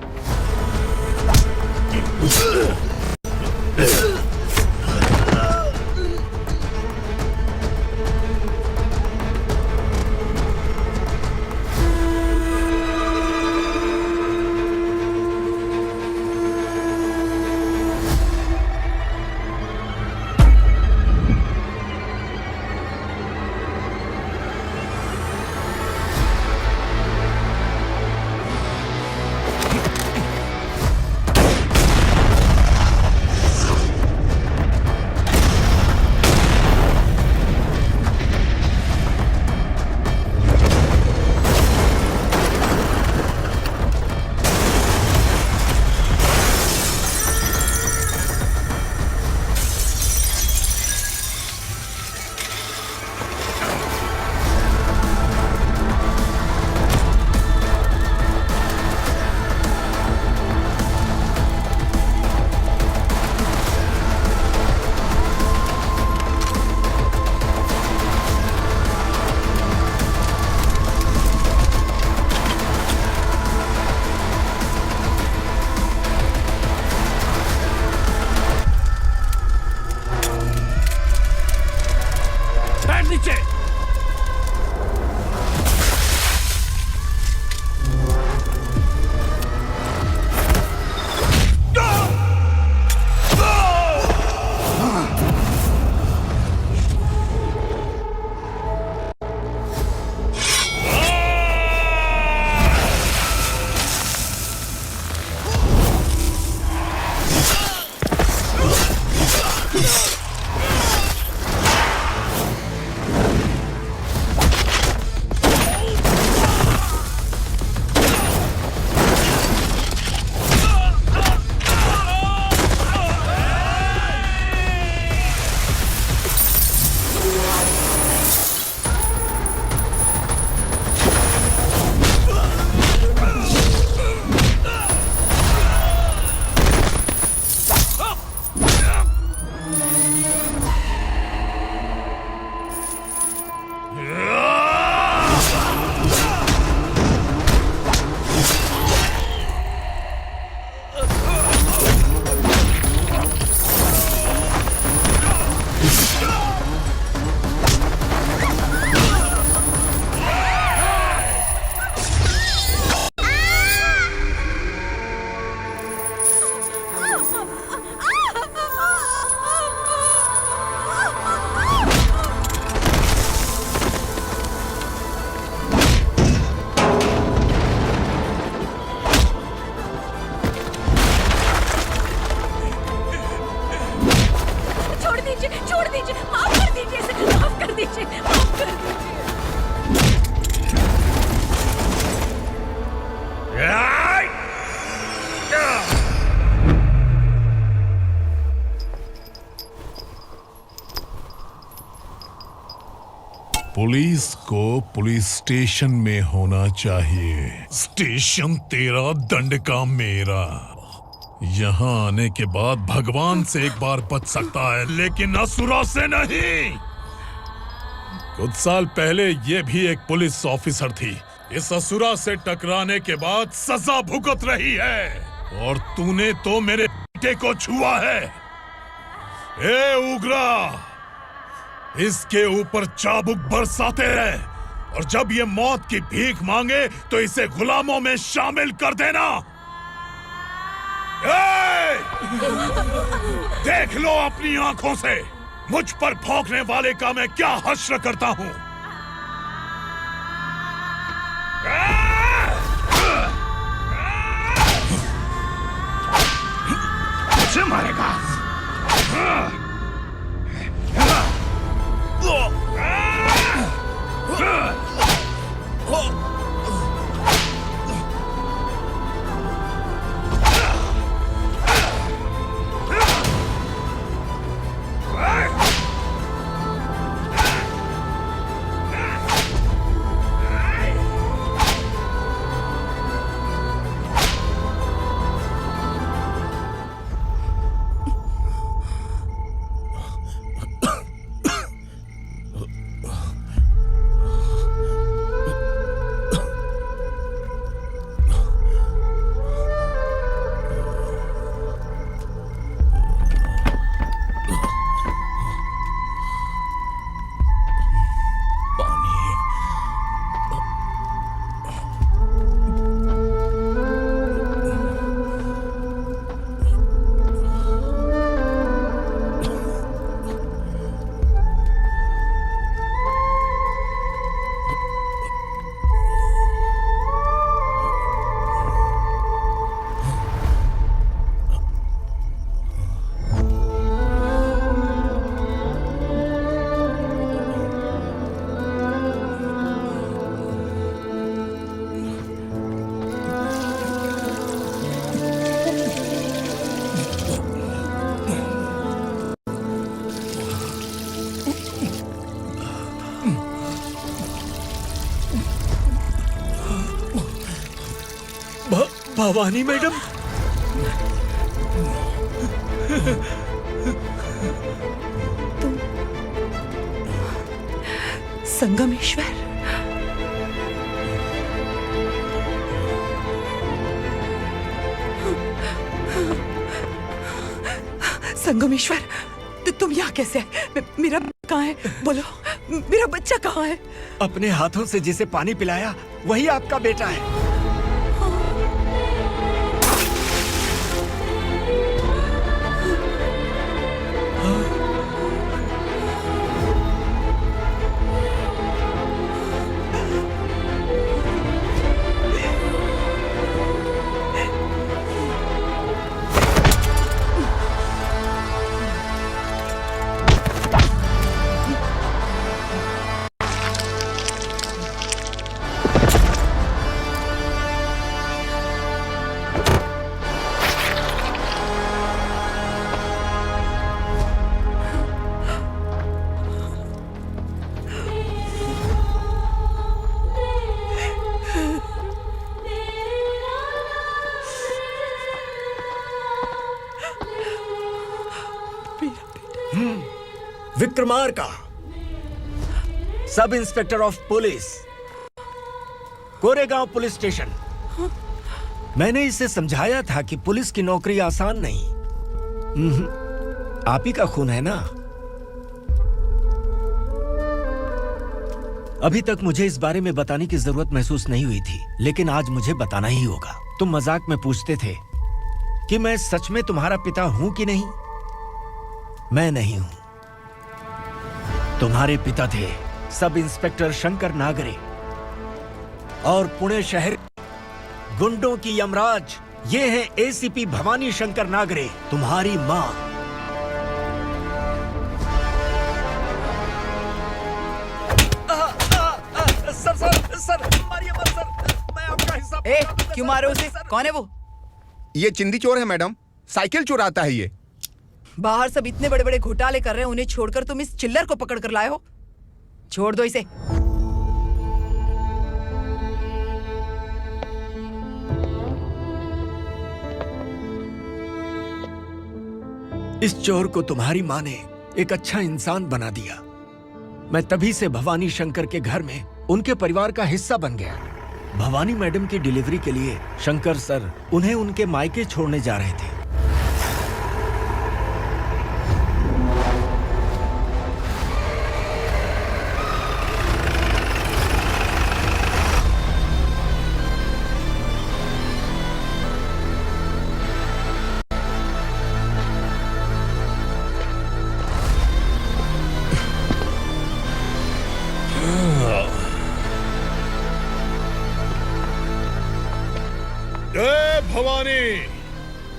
पुलिस को पुलिस स्टेशन में होना चाहिए। स्टेशन तेरा, दंड का मेरा। यहाँ आने के बाद भगवान से एक बार बच सकता है, लेकिन असुरा से नहीं। कुछ साल पहले ये भी एक पुलिस ऑफिसर थी। इस असुरा से टकराने के बाद सजा भुगत रही है, और तूने तो मेरे बेटे को छुआ है। ए उग्रा, इसके ऊपर चाबुक बरसाते रहे, और जब ये मौत की भीख मांगे तो इसे गुलामों में शामिल कर देना। देख लो अपनी आंखों से मुझ पर भौंकने वाले का मैं क्या हश्र करता हूँ। मुझे मारेगा। भवानी मैडम, संगमेश्वर, संगमेश्वर, तुम यहाँ कैसे आए? मेरा कहाँ है? बोलो, मेरा बच्चा कहाँ है? अपने हाथों से जिसे पानी पिलाया वही आपका बेटा है। Vikramarka, sub inspector of police, Koregaon police station. मैंने इसे समझाया था कि पुलिस की नौकरी आसान नहीं। आप ही का खून है ना। अभी तक मुझे इस बारे में बताने की जरूरत महसूस नहीं हुई थी, लेकिन आज मुझे बताना ही होगा। तुम मजाक में पूछते थे कि मैं सच में तुम्हारा पिता हूं कि नहीं। मैं नहीं हूं। तुम्हारे पिता थे सब इंस्पेक्टर शंकर नागरे, और पुणे शहर गुंडों की यमराज ये है एसीपी भवानी शंकर नागरे, तुम्हारी मां। सर, मारिए मत सर, मैं आपका हिस्सा। क्यों मारो उसे? कौन है वो? ये चिंदी चोर है मैडम, साइकिल चुराता है ये। बाहर सब इतने बड़े बड़े घोटाले कर रहे हैं, उन्हें छोड़कर तुम इस चिल्लर को पकड़ कर लाए हो। छोड़ दो इसे। इस चोर को तुम्हारी मां ने एक अच्छा इंसान बना दिया। मैं तभी से भवानी शंकर के घर में उनके परिवार का हिस्सा बन गया। भवानी मैडम की डिलीवरी के लिए शंकर सर उन्हें उनके मायके छोड़ने जा रहे थे।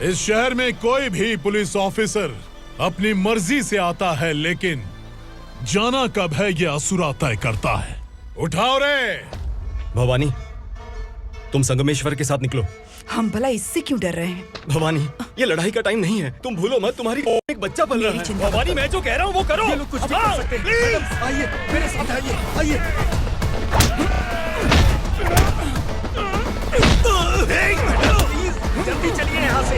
इस शहर में कोई भी पुलिस ऑफिसर अपनी मर्जी से आता है, लेकिन जाना कब है ये असुरा तय करता है। उठाओ रे। भवानी, तुम संगमेश्वर के साथ निकलो। हम भला इससे क्यों डर रहे हैं? भवानी, ये लड़ाई का टाइम नहीं है। तुम भूलो मत, तुम्हारी एक बच्चा पल रहा है। भवानी, मैं जो कह रहा हूँ वो करो। ये लोग कुछ भी कर सकते हैं। मैडम, आइए मेरे साथ आइए, आइए। जल्दी चलिए यहाँ से।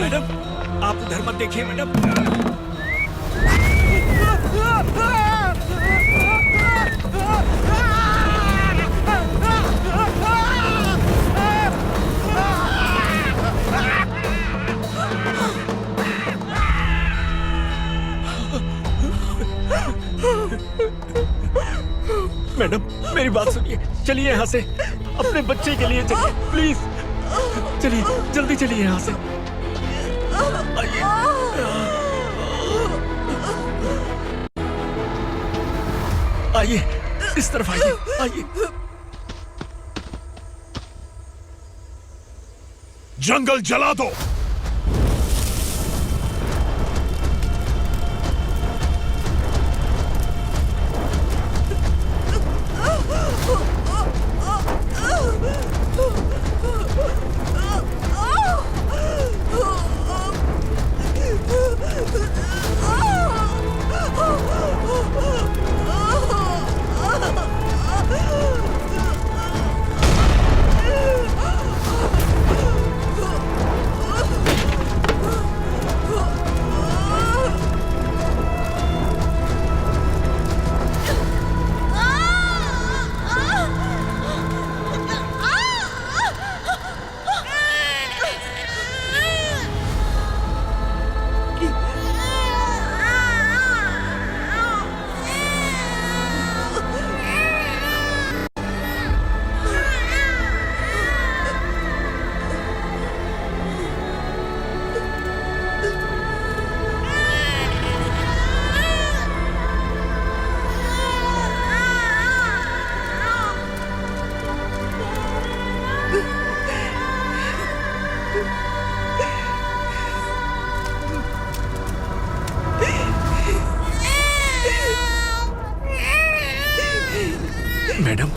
मैडम, आप उधर मत देखिए मैडम। मैडम, मेरी बात सुनिए, चलिए यहाँ से। अपने बच्चे के लिए चलिए, प्लीज। चलिए, जल्दी चलिए यहाँ से। आइए, इस तरफ आइए, आइए। जंगल जला दो। मैडम,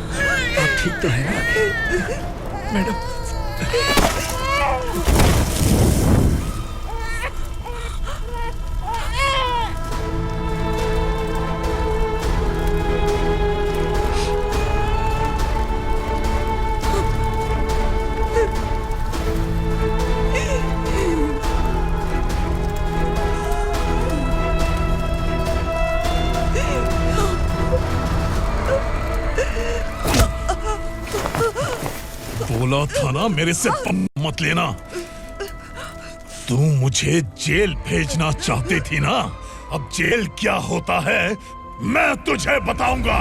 आप ठीक तो हैं ना? मैडम, बोला था ना मेरे से मत लेना। तू मुझे जेल भेजना चाहती थी ना? अब जेल क्या होता है मैं तुझे बताऊंगा।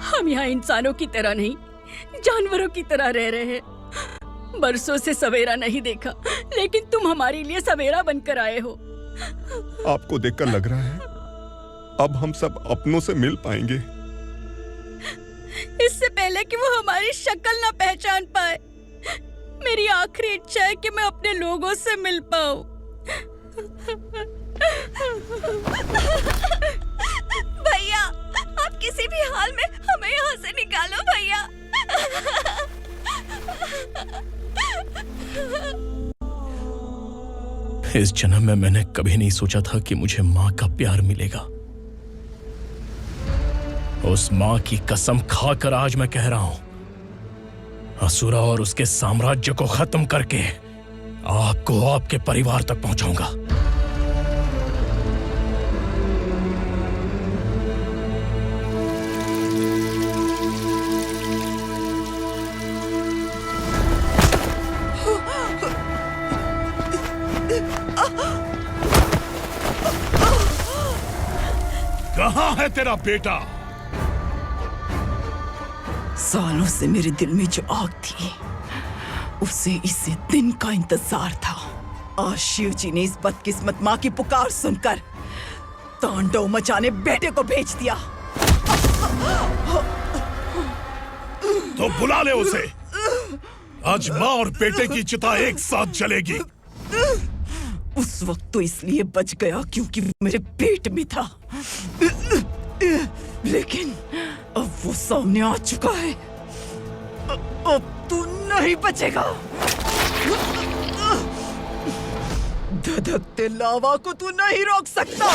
हम यहाँ इंसानों की तरह नहीं, जानवरों की तरह रह रहे हैं। बरसों से सवेरा नहीं देखा, लेकिन तुम हमारे लिए सवेरा बनकर आए हो। आपको देखकर लग रहा है अब हम सब अपनों से मिल पाएंगे। इससे पहले कि वो हमारी शक्ल ना पहचान पाए, मेरी आखिरी इच्छा है कि मैं अपने लोगों से मिल पाऊं। भैया, आप किसी भी हाल में हमें यहाँ से निकालो भैया। इस जन्म में मैंने कभी नहीं सोचा था कि मुझे माँ का प्यार मिलेगा। उस माँ की कसम खाकर आज मैं कह रहा हूं, असुरा और उसके साम्राज्य को खत्म करके आपको आपके परिवार तक पहुंचाऊंगा। कहाँ है तेरा बेटा? सालों से मेरे दिल में जो आग थी, उसे इसी दिन का इंतजार था। आज शिव जी ने इस बदकिस्मत माँ की पुकार सुनकर तांडव मचाने बेटे को भेज दिया। तो बुला ले उसे। आज माँ और बेटे की चिता एक साथ जलेगी। उस वक्त तो इसलिए बच गया क्योंकि वो मेरे पेट में था, लेकिन अब वो सामने आ चुका है। अब तू नहीं बचेगा। धधकते लावा को तू नहीं रोक सकता।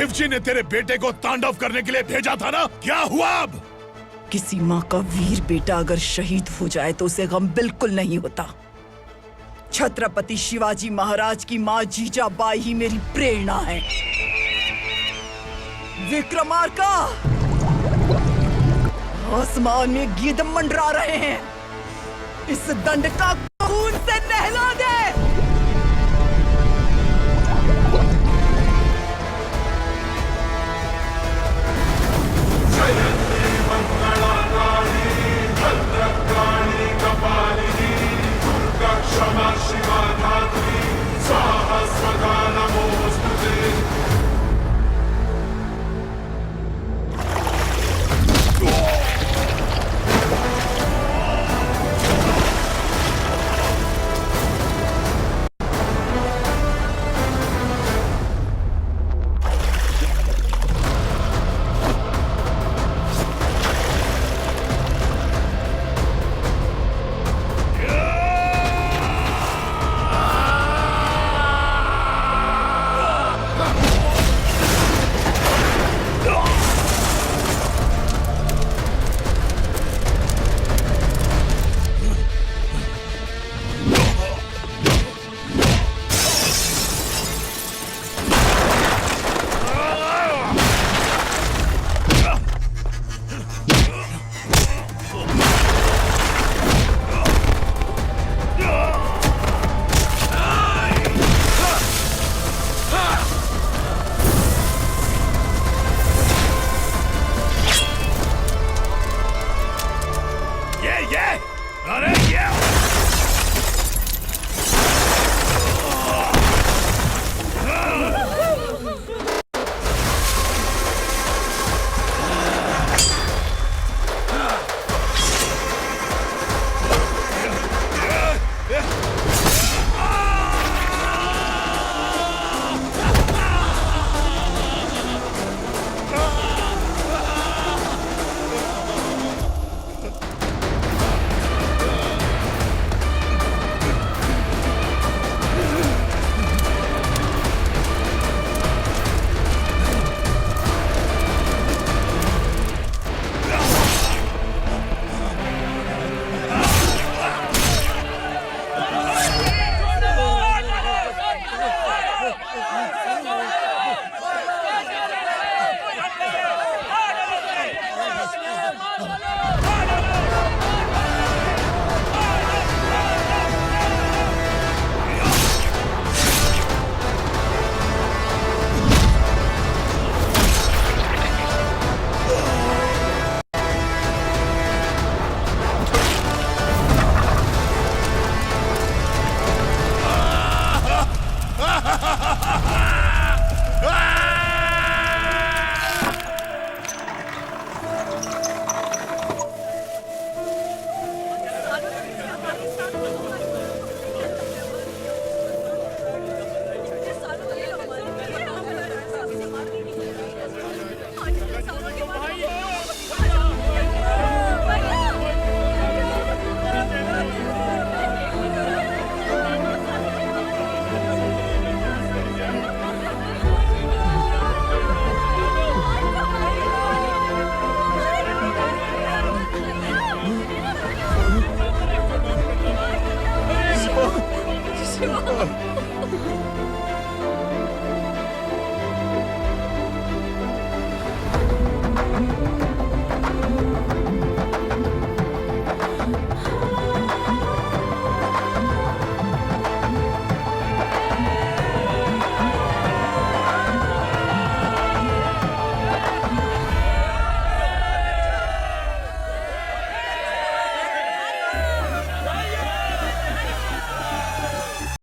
शिवजी ने तेरे बेटे को तांडव करने के लिए भेजा था ना, क्या हुआ अब? किसी माँ का वीर बेटा अगर शहीद हो जाए तो उसे गम बिल्कुल नहीं होता। छत्रपति शिवाजी महाराज की माँ जीजाबाई ही मेरी प्रेरणा है। विक्रमार्का, आसमान में गिद्ध मंडरा रहे हैं, इस दंड का खून से नहला दे।